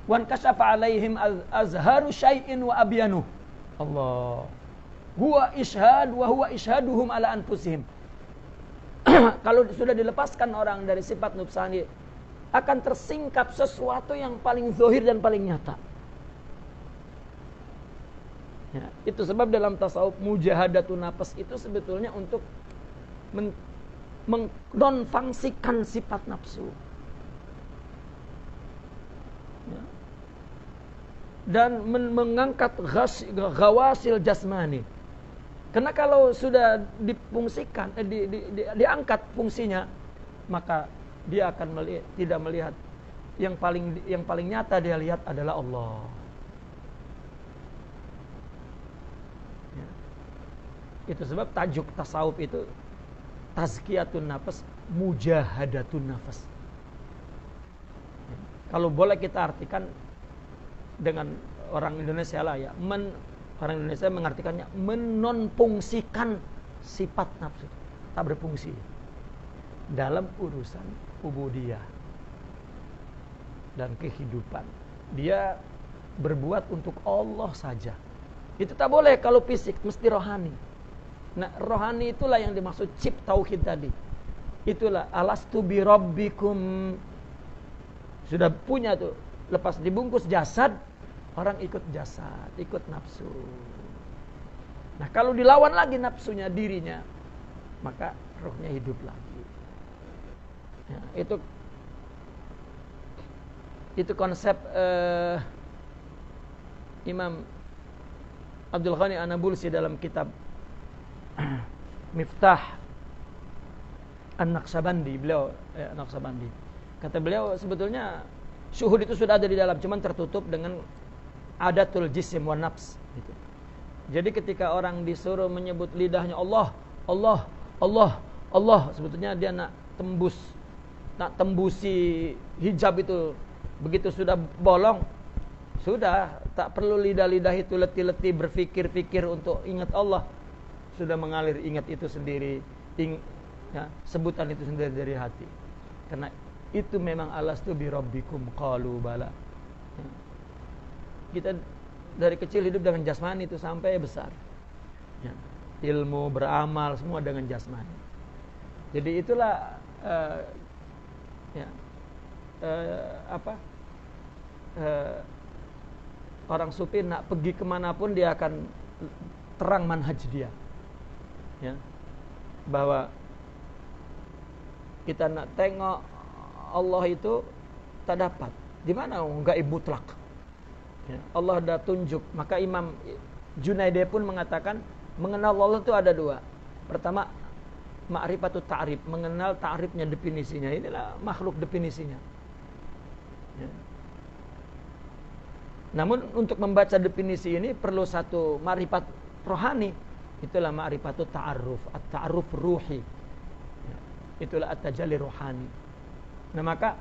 S1: Wan kashafa alaihim azharu syai'in wa abyanu. Allah. Huwa ishad wa huwa ishaduhum ala anfusihim. Kalau sudah dilepaskan orang dari sifat nufsani, akan tersingkap sesuatu yang paling zahir dan paling nyata. Ya, itu sebab dalam tasawuf mujahadatun nafas itu sebetulnya untuk menonfungsikan sifat nafsu. Ya. Dan mengangkat ghawasil jasmani. Karena kalau sudah difungsikan, diangkat fungsinya, maka dia akan tidak melihat yang paling nyata dia lihat adalah Allah. Ya. Itu sebab tajuk tasawuf itu tazkiyatun nafas, mujahadatun nafas. Ya. Kalau boleh kita artikan dengan orang Indonesia lah ya, orang Indonesia mengartikannya menonfungsikan sifat nafsu, tak berfungsi dalam urusan ubudiyah dan kehidupan. Dia berbuat untuk Allah saja. Itu tak boleh kalau fisik, mesti rohani. Nah, rohani itulah yang dimaksud chip tauhid tadi. Itulah alastu bi rabbikum. Sudah punya tuh, lepas dibungkus jasad, orang ikut jasad, ikut nafsu. Nah, kalau dilawan lagi nafsunya dirinya, maka rohnya hidup lagi. Ya, itu konsep Imam Abdul Ghani An-Nabulsi dalam kitab Miftah An-Naqsabandi. Beliau Naqsabandi. Kata beliau sebetulnya syuhud itu sudah ada di dalam, cuman tertutup dengan adatul jisim wa nafs gitu. Jadi ketika orang disuruh menyebut lidahnya Allah, Allah, Allah, Allah, sebetulnya dia nak tembusi hijab itu. Begitu sudah bolong, sudah tak perlu lidah-lidah itu letih-letih berfikir-fikir untuk ingat Allah. Sudah mengalir ingat itu sendiri, sebutan itu sendiri dari hati. Karena itu memang alastu bi rabbikum qalu bala. Kita dari kecil hidup dengan jasmani itu sampai besar. Ilmu, beramal semua dengan jasmani. Jadi itulah orang sufi nak pergi kemanapun dia akan terang manhaj dia, ya, bahwa kita nak tengok Allah itu tak dapat. Di mana gaib mutlak? Ya, Allah dah tunjuk. Maka Imam Junaidi pun mengatakan mengenal Allah itu ada dua. Pertama, ma'rifatut ta'rif, mengenal ta'rifnya, definisinya. Inilah makhluk definisinya. Ya. Namun untuk membaca definisi ini perlu satu ma'rifat rohani. Itulah ma'rifatut ta'aruf, at-ta'aruf ruhi. Ya. Itulah at-tajalli rohani. Nah maka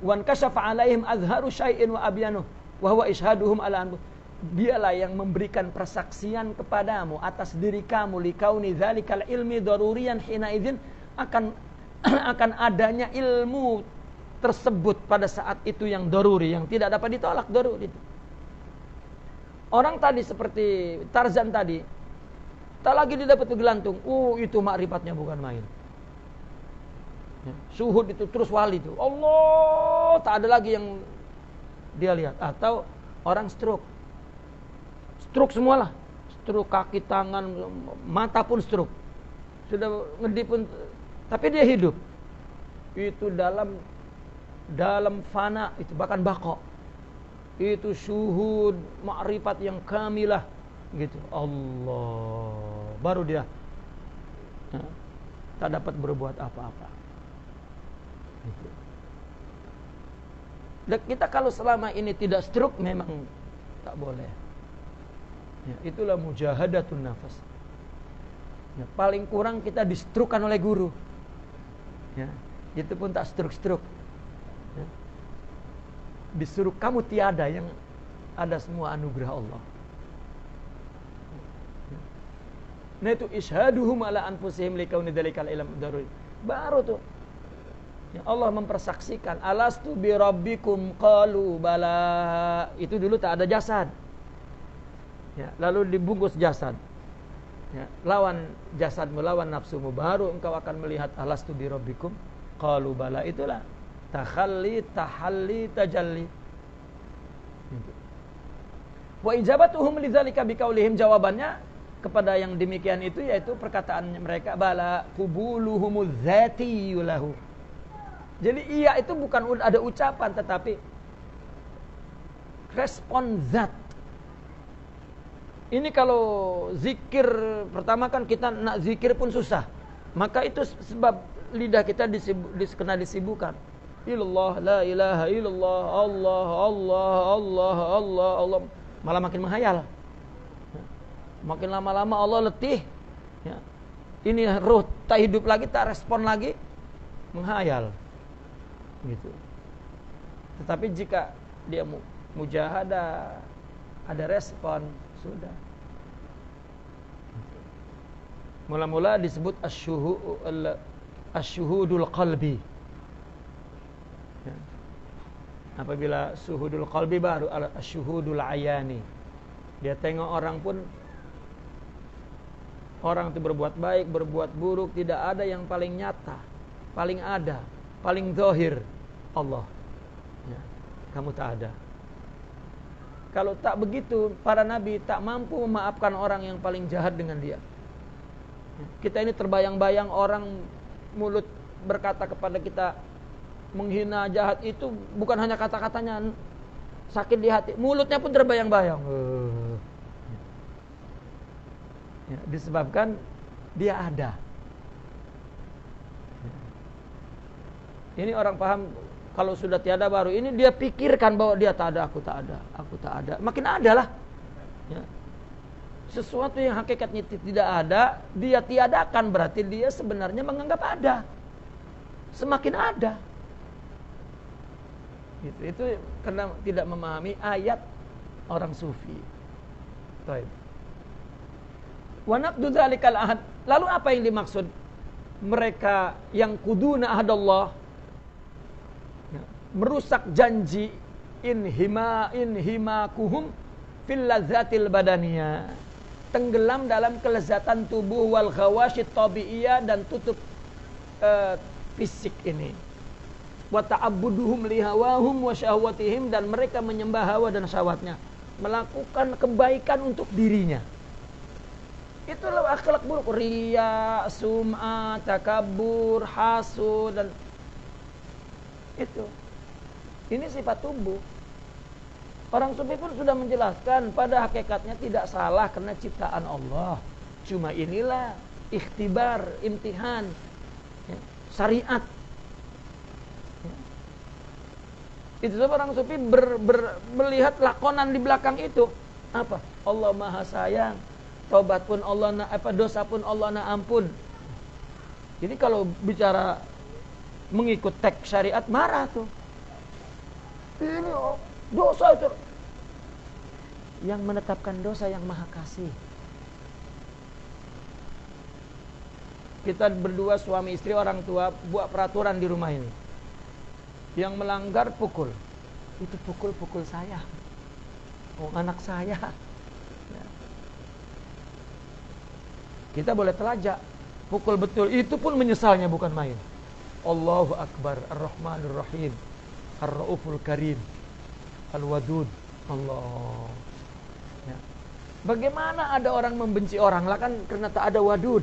S1: wan kashafa alaihim azharu syai'in wa abyanu wa huwa ishaduhum ala anfusihim. Dialah yang memberikan persaksian kepadamu atas diri kamu likauni dzalikal ilmi daruriyan hina idzin, akan adanya ilmu tersebut pada saat itu yang daruri, yang tidak dapat ditolak, daruri itu. Orang tadi seperti Tarzan tadi, tak lagi didapat gelantung. Itu makrifatnya bukan main. Ya, syuhud itu terus wali itu. Allah, tak ada lagi yang dia lihat. Atau orang stroke semualah. Stroke kaki, tangan, mata pun stroke. Sudah ngedip pun, tapi dia hidup. Itu dalam fana itu, bahkan baqa. Itu syuhud makrifat yang kamilah gitu. Allah, baru dia tak dapat berbuat apa-apa gitu. Dan kita kalau selama ini tidak stroke memang tak boleh ya, itulah mujahadatun nafas ya, paling kurang kita distrukkan oleh guru ya, itu pun tak stroke ya. Disuruh kamu tiada, yang ada semua anugerah Allah. Nah itu ishaduhum ala anfusihim likauni dzalikal ilm daruri. Baru tuh ya, Allah mempersaksikan alastu bi rabbikum qalu bala. Itu dulu tak ada jasad. Ya, lalu dibungkus jasad. Ya, lawan jasadmu, lawan nafsumu, baru engkau akan melihat alastu bi rabbikum qalu bala. Itulah takhalli, tahalli, tajalli. Wa ijabatuhum lidzalika biqaulihim, jawabannya kepada yang demikian itu yaitu perkataan mereka bala qubuluhumuz zati lahu. Jadi iya itu bukan ada ucapan tetapi respon zat. Ini kalau zikir pertama kan kita nak zikir pun susah. Maka itu sebab lidah kita kena disibukkan. Ilallah, la ilaha illallah, Allah, Allah, Allah, Allah, Allah. Malah makin menghayal. Makin lama-lama Allah letih. Ya. Ini ruh tak hidup lagi, tak respon lagi, menghayal. Gitu. Tetapi jika dia mujahadah, ada respon, sudah. Mula-mula disebut asyuhudul qalbi. Ya. Apabila suhudul qalbi baru syuhudul ayani. Dia tengok orang pun, orang itu berbuat baik, berbuat buruk, tidak ada yang paling nyata, paling ada, paling zahir Allah. Ya, kamu tak ada. Kalau tak begitu, para nabi tak mampu memaafkan orang yang paling jahat dengan dia. Kita ini terbayang-bayang orang mulut berkata kepada kita menghina, jahat, itu bukan hanya kata-katanya sakit di hati, mulutnya pun terbayang-bayang. Ya, disebabkan dia ada. Ini orang paham. Kalau sudah tiada baru, ini dia pikirkan bahwa dia tak ada, aku tak ada, aku tak ada. Makin ada lah. Ya. Sesuatu yang hakikatnya tidak ada, dia tiadakan, berarti dia sebenarnya menganggap ada. Semakin ada. Itu karena tidak memahami ayat orang sufi. Baik. Wa naqdu dzalikal ahad. Lalu apa yang dimaksud? Mereka yang kuduna ahadallah, merusak janji, inhimakuhum fil lazzatil badaniyah, tenggelam dalam kelezatan tubuh, wal ghawasyit tabi'iyah, dan tutup fisik ini, wa ta'abbuduhum lihawahum wa syahwatihim, dan mereka menyembah hawa dan syahwatnya, melakukan kebaikan untuk dirinya. Itulah akhlak buruk, riya, sum'ah, takabur, hasud, dan itu. Ini sifat tubuh. Orang sufi pun sudah menjelaskan pada hakikatnya tidak salah karena ciptaan Allah. Cuma inilah ikhtibar, imtihan, ya, syariat. Ya. Itu sebab orang sufi melihat lakonan di belakang itu. Apa? Allah Maha Sayang. Taubat pun Allah dosa pun Allah ampun. Jadi kalau bicara mengikut teks syariat marah tuh. Ini dosa itu. Yang menetapkan dosa yang Maha Kasih. Kita berdua suami istri, orang tua buat peraturan di rumah ini. Yang melanggar pukul. Itu pukul saya. Oh, anak saya. Ya. Kita boleh telajak. Pukul betul. Itu pun menyesalnya bukan main. Allahu Akbar, Ar-Rahmanur Rahim, Ar-Rauful Karim, Al-Wadud. Allah. Ya. Bagaimana ada orang membenci orang? Lah kan karena tak ada wadud.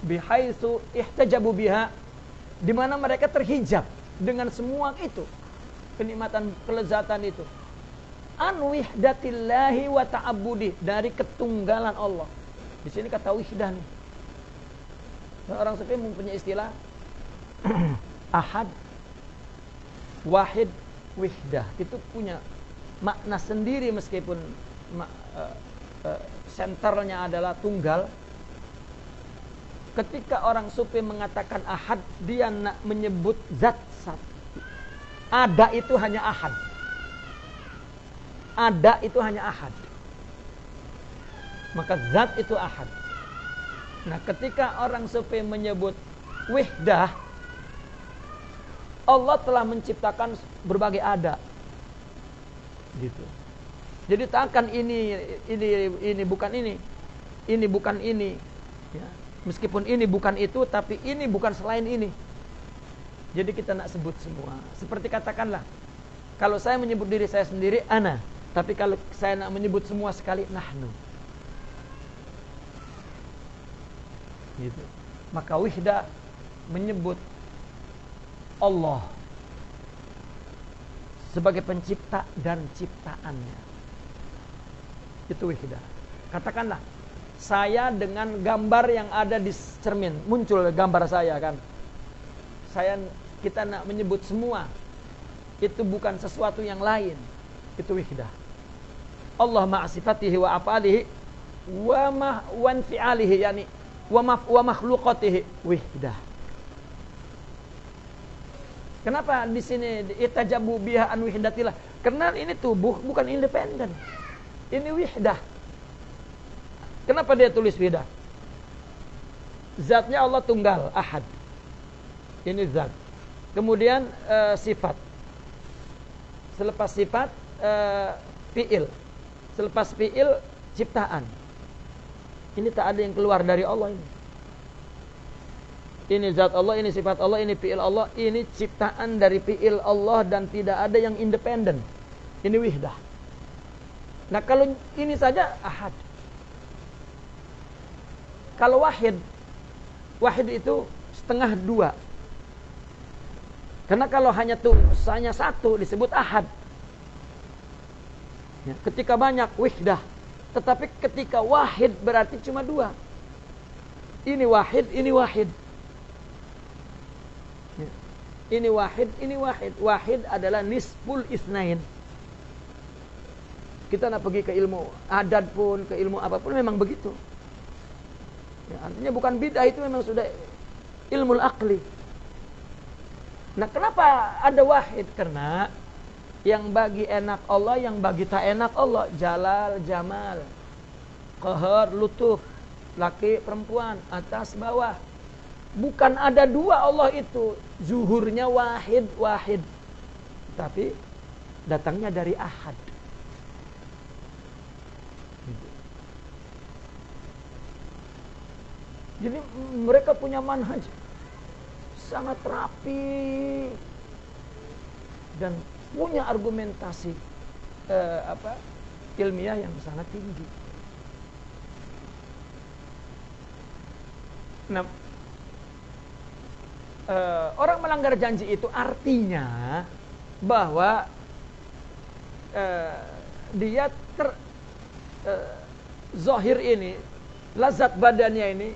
S1: Bihaitsu ihtajabu biha, di mana mereka terhijab dengan semua itu, kenikmatan, kelezatan itu. An wihdatillahi wa ta'abbudi, dari ketunggalan Allah. Di sini kata wihdah nih. Orang sufi mempunyai istilah ahad, wahid, wihdah. Itu punya makna sendiri meskipun senternya adalah tunggal. Ketika orang sufi mengatakan ahad, dia nak menyebut zat satu. Ada itu hanya ahad. Ada itu hanya ahad. Maka zat itu ahad. Nah, ketika orang sufi menyebut wihdah, Allah telah menciptakan berbagai ada. Gitu. Jadi takkan ini bukan ini bukan ini. Ya. Meskipun ini bukan itu, tapi ini bukan selain ini. Jadi kita nak sebut semua. Seperti katakanlah, kalau saya menyebut diri saya sendiri, ana. Tapi kalau saya nak menyebut semua sekali, nahnu. Gitu. Maka wihdah menyebut Allah sebagai pencipta dan ciptaannya. Itu wihdah. Katakanlah, saya dengan gambar yang ada di cermin, muncul gambar saya kan. Kita nak menyebut semua. Itu bukan sesuatu yang lain. Itu wihdah. Allah ma'asifatihi wa af'alihi wa anfi'alihi, yani wa makhluqatihi, wihdah. Kenapa di sini itajabu biha an wihdatillah? Karena ini tubuh bukan independen. Ini wihdah. Kenapa dia tulis wihdah? Zatnya Allah tunggal, ahad. Ini zat. Kemudian sifat. Selepas sifat fi'il. Selepas fi'il ciptaan. Ini tak ada yang keluar dari Allah ini. Ini zat Allah, ini sifat Allah, ini fi'il Allah, ini ciptaan dari fi'il Allah dan tidak ada yang independen. Ini wihdah. Nah, kalau ini saja ahad. Kalau wahid itu setengah dua. Karena kalau hanya satu disebut ahad. Ya, ketika banyak wihdah. Tetapi ketika wahid berarti cuma dua. Ini wahid, ini wahid. Ya. Ini wahid, ini wahid. Wahid adalah nisful isnain. Kita nak pergi ke ilmu adat pun, ke ilmu apapun memang begitu. Ya, artinya bukan bid'ah, itu memang sudah ilmu akli. Nah, kenapa ada wahid? Karena yang bagi enak Allah, yang bagi tak enak Allah. Jalal, jamal, qahar, lutuf, laki, perempuan, atas, bawah. Bukan ada dua Allah itu. Zuhurnya wahid, wahid. Tapi datangnya dari ahad. Jadi mereka punya manhaj sangat rapi dan punya argumentasi ilmiah yang sangat tinggi. Nah, orang melanggar janji itu artinya bahwa dia zahir ini, lazat badannya ini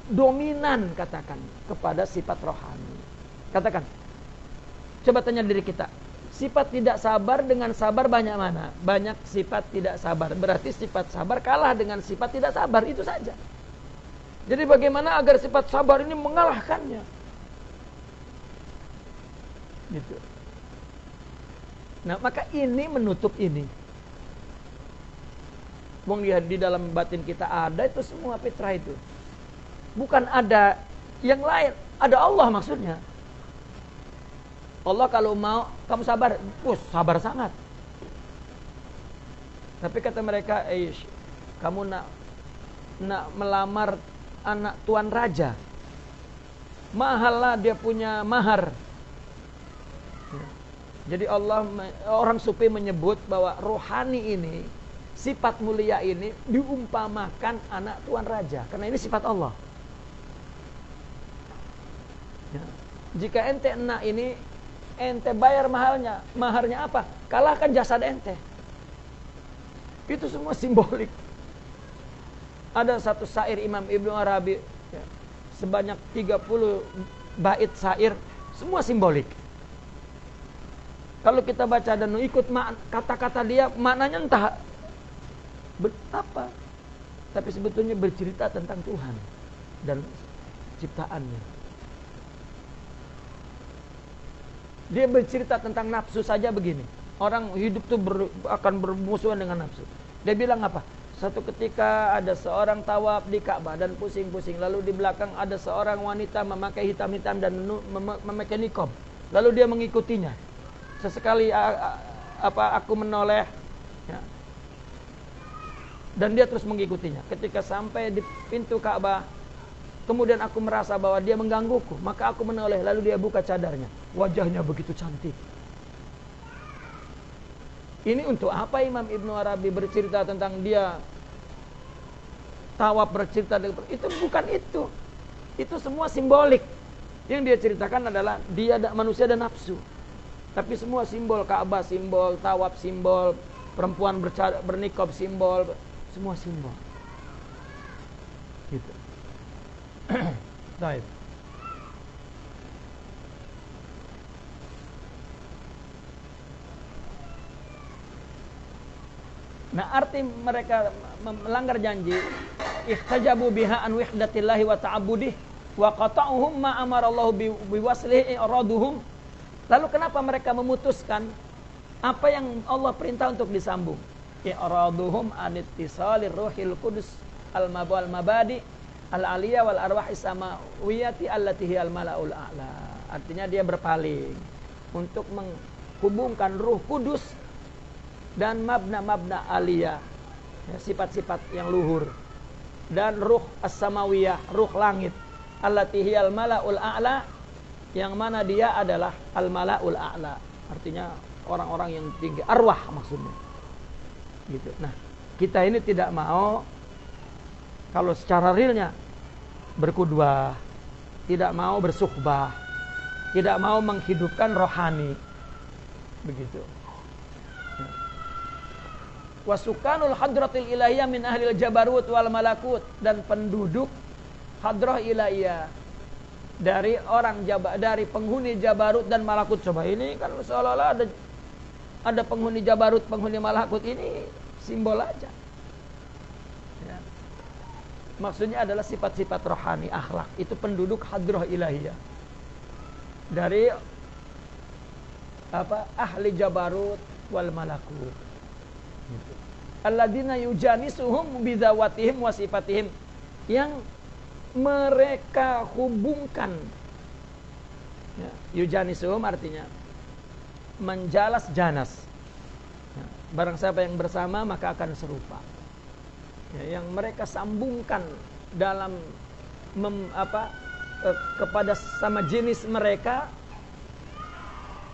S1: dominan, katakan, kepada sifat rohani. Katakan, coba tanya diri kita, sifat tidak sabar dengan sabar banyak mana? Banyak sifat tidak sabar. Berarti sifat sabar kalah dengan sifat tidak sabar, itu saja. Jadi bagaimana agar sifat sabar ini mengalahkannya? Gitu. Nah, maka ini menutup ini. Wong di dalam batin kita ada itu semua fitrah itu. Bukan ada yang lain, ada Allah maksudnya. Allah kalau mau kamu sabar, sabar sangat. Tapi kata mereka, kamu nak melamar anak tuan raja, mahal lah dia punya mahar. Jadi orang sufi menyebut bahwa rohani ini, sifat mulia ini diumpamakan anak tuan raja, karena ini sifat Allah. Ya. Jika ente enak ini, ente bayar mahalnya. Maharnya apa? Kalahkan jasad ente. Itu semua simbolik. Ada satu syair Imam Ibnu Arabi, ya, sebanyak 30 bait syair, semua simbolik. Kalau kita baca dan ikut kata-kata dia, maknanya entah apa. Tapi sebetulnya bercerita tentang Tuhan dan ciptaannya. Dia bercerita tentang nafsu saja begini. Orang hidup tuh akan bermusuhan dengan nafsu. Dia bilang apa? Satu ketika ada seorang tawaf di Ka'bah dan pusing-pusing. Lalu di belakang ada seorang wanita memakai hitam-hitam dan memakai niqab. Lalu dia mengikutinya. Sesekali aku menoleh, ya. Dan dia terus mengikutinya. Ketika sampai di pintu Ka'bah, kemudian aku merasa bahwa dia menggangguku, maka aku menoleh, lalu dia buka cadarnya. Wajahnya begitu cantik. Ini untuk apa Imam Ibnu Arabi bercerita tentang dia tawaf, bercerita itu? Bukan itu. Itu semua simbolik. Yang dia ceritakan adalah dia manusia dan nafsu. Tapi semua simbol, Ka'bah simbol, tawaf simbol, perempuan bernikab simbol, semua simbol. Gitu. Baik. Nah, arti mereka melanggar janji, ihtajabu biha an wihdatillahi wa ta'abbudih wa qata'uhum ma amarallahu biwaslihi iraduhum. Lalu kenapa mereka memutuskan apa yang Allah perintah untuk disambung? Iraduhum an ittisalir ruhil qudus al-mabadi Al-aliyah wal arwah samawiyati allati hiyal malaul a'la. Artinya dia berpaling untuk menghubungkan ruh kudus dan mabna-mabna aliyah, ya, sifat-sifat yang luhur, dan ruh as-samawiyah, ruh langit, allati hiyal malaul a'la, yang mana dia adalah al-malaul a'la. Artinya orang-orang yang tinggi, arwah maksudnya. Gitu. Nah, kita ini tidak mau kalau secara realnya berkudwah, tidak mau bersuhbah, tidak mau menghidupkan rohani. Begitu. Wasukanul hadratil ilahiyah min ahlil jabarut wal malakut, dan penduduk hadrah ilahiyah dari orang dari penghuni jabarut dan malakut. Coba ini kan seolah-olah ada penghuni jabarut, penghuni malakut, ini simbol aja. Ya. Maksudnya adalah sifat-sifat rohani, akhlak. Itu penduduk hadrah ilahiyah dari ahli jabarut wal malakut. Gitu. Alladzina yujanisuhum bidzawatihim wa sifatihim, yang mereka hubungkan, ya, yujanisuhum artinya menjalas janas, ya, barang siapa yang bersama maka akan serupa, ya, yang mereka sambungkan dalam kepada sama jenis mereka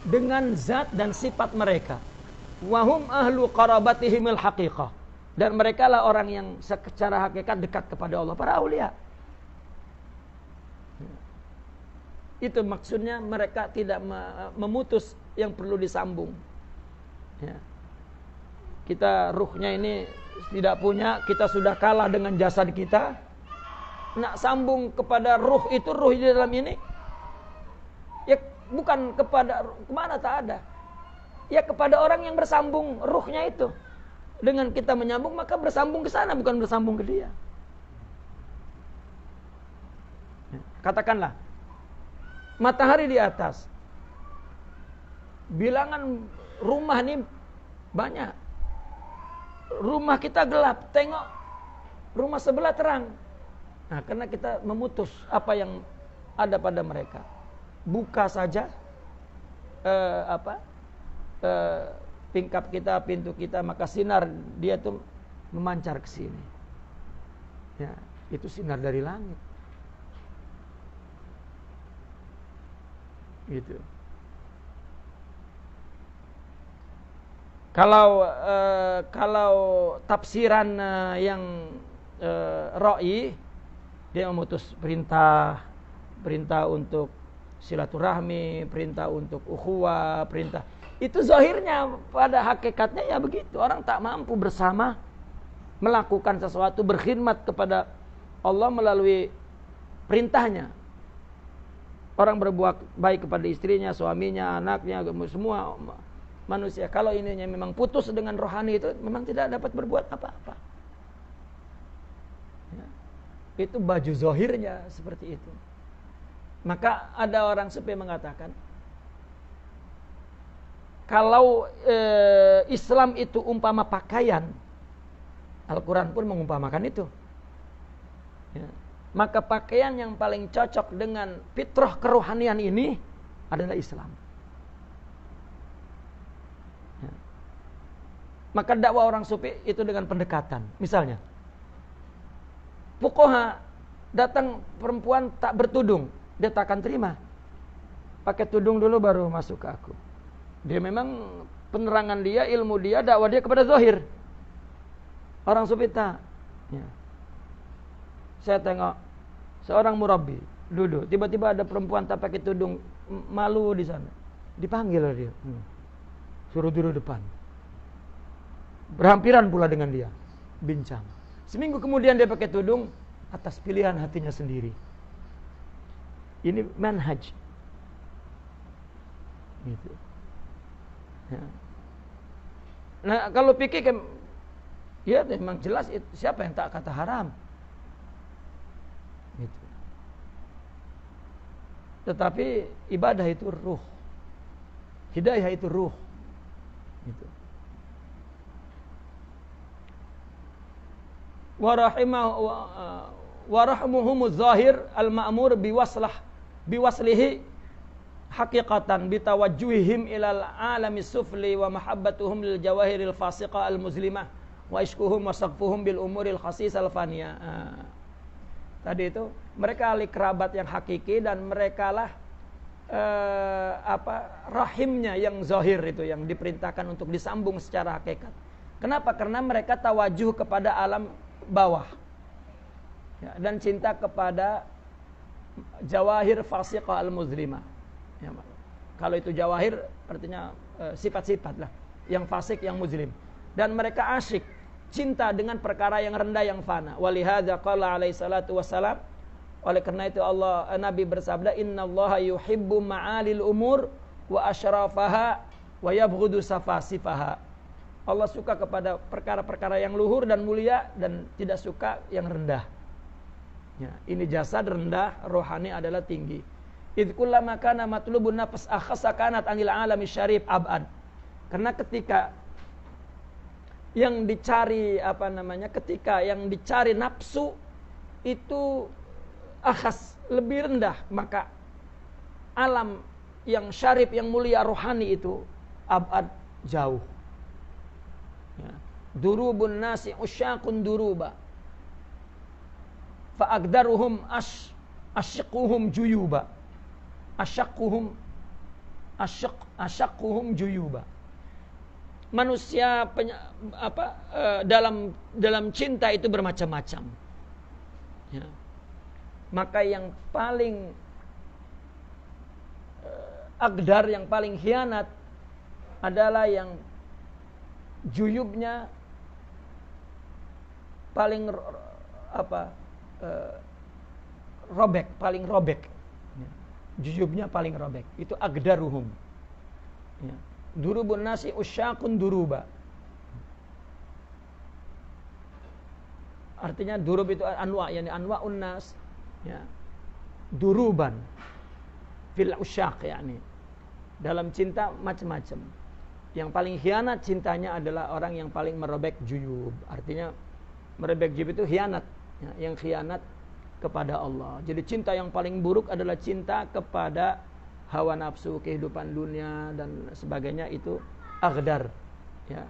S1: dengan zat dan sifat mereka. Wahum ahlu qarabatihimil haqiqah, dan mereka lah orang yang secara hakikat dekat kepada Allah, para aulia. Itu maksudnya mereka tidak memutus yang perlu disambung. Ya. Kita ruhnya ini tidak punya, kita sudah kalah dengan jasad kita. Nak sambung kepada ruh itu, ruh di dalam ini, ya bukan kepada kemana, tak ada. Ya kepada orang yang bersambung ruhnya itu. Dengan kita menyambung maka bersambung ke sana, bukan bersambung ke dia. Ya. Katakanlah matahari di atas, bilangan rumah ini banyak, rumah kita gelap, tengok rumah sebelah terang. Nah, karena kita memutus apa yang ada pada mereka, buka saja tingkap kita, pintu kita, maka sinar dia tuh memancar ke sini. Ya, itu sinar dari langit. Gitu. Kalau tafsiran yang ra'i, dia memutus perintah untuk silaturahmi, perintah untuk ukhuwah, perintah itu zahirnya, pada hakikatnya ya begitu. Orang tak mampu bersama melakukan sesuatu, berkhidmat kepada Allah melalui perintahnya. Orang berbuat baik kepada istrinya, suaminya, anaknya, semua manusia. Kalau ininya memang putus dengan rohani itu, memang tidak dapat berbuat apa-apa. Ya. Itu baju zahirnya seperti itu. Maka ada orang sufi mengatakan, kalau Islam itu umpama pakaian, Al-Quran pun mengumpamakan itu. Ya. Maka pakaian yang paling cocok dengan fitrah kerohanian ini adalah Islam. Ya. Maka dakwah orang sufi itu dengan pendekatan. Misalnya, fuqaha datang perempuan tak bertudung, dia tak akan terima. Pakai tudung dulu baru masuk ke aku. Dia memang penerangan dia, ilmu dia, dakwah dia kepada zahir. Orang sufi tak. Ya. Saya tengok seorang murabbi duduk, tiba-tiba ada perempuan tak pakai tudung, malu di sana. Dipanggil dia. Suruh duduk depan. Berhampiran pula dengan dia, bincang. Seminggu kemudian dia pakai tudung, atas pilihan hatinya sendiri. Ini manhaj. Gitu. Ya. Nah, kalau fikih kan, ya memang jelas itu, siapa yang tak kata haram. Gitu. Tetapi ibadah itu ruh, hidayah itu ruh. Gitu. wa rahmuhumuz zahir al-ma'mur biwaslihi haqiqatan bitawajjuhihim ilal alami sufli wa mahabbatuhum lil jawahiril fasiqah al muslimah wa ishkuhum wa saqfuhum bil umuril khasis al faniyah. Tadi itu mereka ahli kerabat yang hakiki dan merekalah rahimnya yang zahir itu yang diperintahkan untuk disambung secara hakikat. Kenapa? Karena mereka tawajuh kepada alam bawah ya, dan cinta kepada jawahir fasiqah al muslimah ya, kalau itu jawahir artinya sifat-sifat lah yang fasik yang muslim, dan mereka asyik cinta dengan perkara yang rendah yang fana. Walihadza qala alaihi salatu wassalam, oleh karena itu Nabi bersabda, innallaha yuhibbu ma'alil umur wa asyrafaha wa yabghudu safasifaha. Allah suka kepada perkara-perkara yang luhur dan mulia dan tidak suka yang rendah ya, ini jasad rendah, rohani adalah tinggi. Idh kullama kana matlubun nafs akhassa kanat anil alami syarif abad. Karena ketika yang dicari ketika yang dicari nafsu itu akhas lebih rendah, maka alam yang syarif yang mulia rohani itu abad jauh ya. Durubun nasi usyaqun duruba fa aqdaruhum asyaquhum juyuba asyaquhum juyuba. Manusia dalam cinta itu bermacam-macam ya. Maka yang paling agdar, yang paling khianat adalah yang juyubnya paling paling robek ya. Juyubnya paling robek, itu agdaruhum ya. Durubun nasi usyaqun duruba, artinya durub itu anwa, yani anwa'un nas ya. Duruban fil usyaq, yani dalam cinta macam-macam. Yang paling khianat cintanya adalah orang yang paling merobek juyub. Artinya merobek juyub itu khianat ya, yang khianat kepada Allah. Jadi cinta yang paling buruk adalah cinta kepada hawa nafsu, kehidupan dunia dan sebagainya, itu aghdar ya.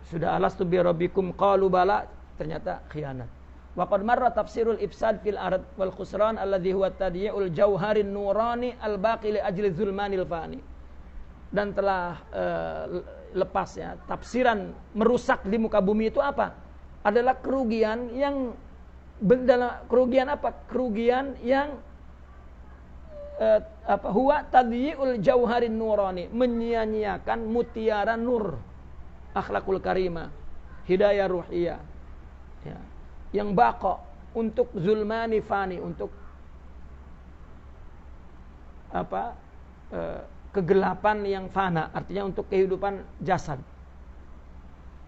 S1: Sudah alastu bi rabbikum qalu bala, ternyata khianat. Wa qad marra tafsirul ifsad fil ard wal khusran alladhi huwa tadyi'ul jauharin nurani al baqi li ajli zulmanil fani. Dan telah lepas ya, tafsiran merusak di muka bumi itu apa? Adalah kerugian yang kerugian apa? Kerugian yang huwa tadyi'ul jauharin nurani, menyia-nyiakan mutiara nur, akhlakul karimah, hidayah ruhiyah ya, yang baqa untuk zulmani fani, untuk kegelapan yang fana, artinya untuk kehidupan jasad.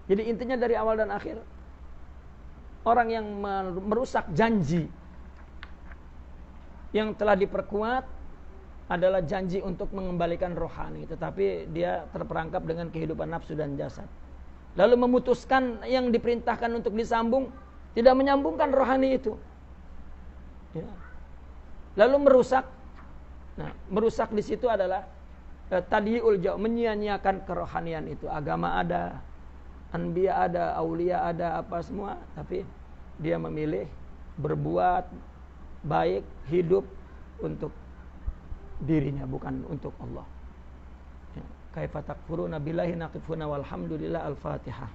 S1: Jadi intinya dari awal dan akhir, orang yang merusak janji yang telah diperkuat adalah janji untuk mengembalikan rohani, tetapi dia terperangkap dengan kehidupan nafsu dan jasad. Lalu memutuskan yang diperintahkan untuk disambung, tidak menyambungkan rohani itu ya. Lalu merusak. Nah, merusak di situ adalah tadyi'ul jauh, menyia-nyiakan kerohanian itu. Agama ada, anbiya ada, aulia ada, apa semua, tapi dia memilih berbuat baik, hidup untuk dirinya, bukan untuk Allah ya. Kaifa takfuruna billahi naqifuna walhamdulillah. Al-Fatihah.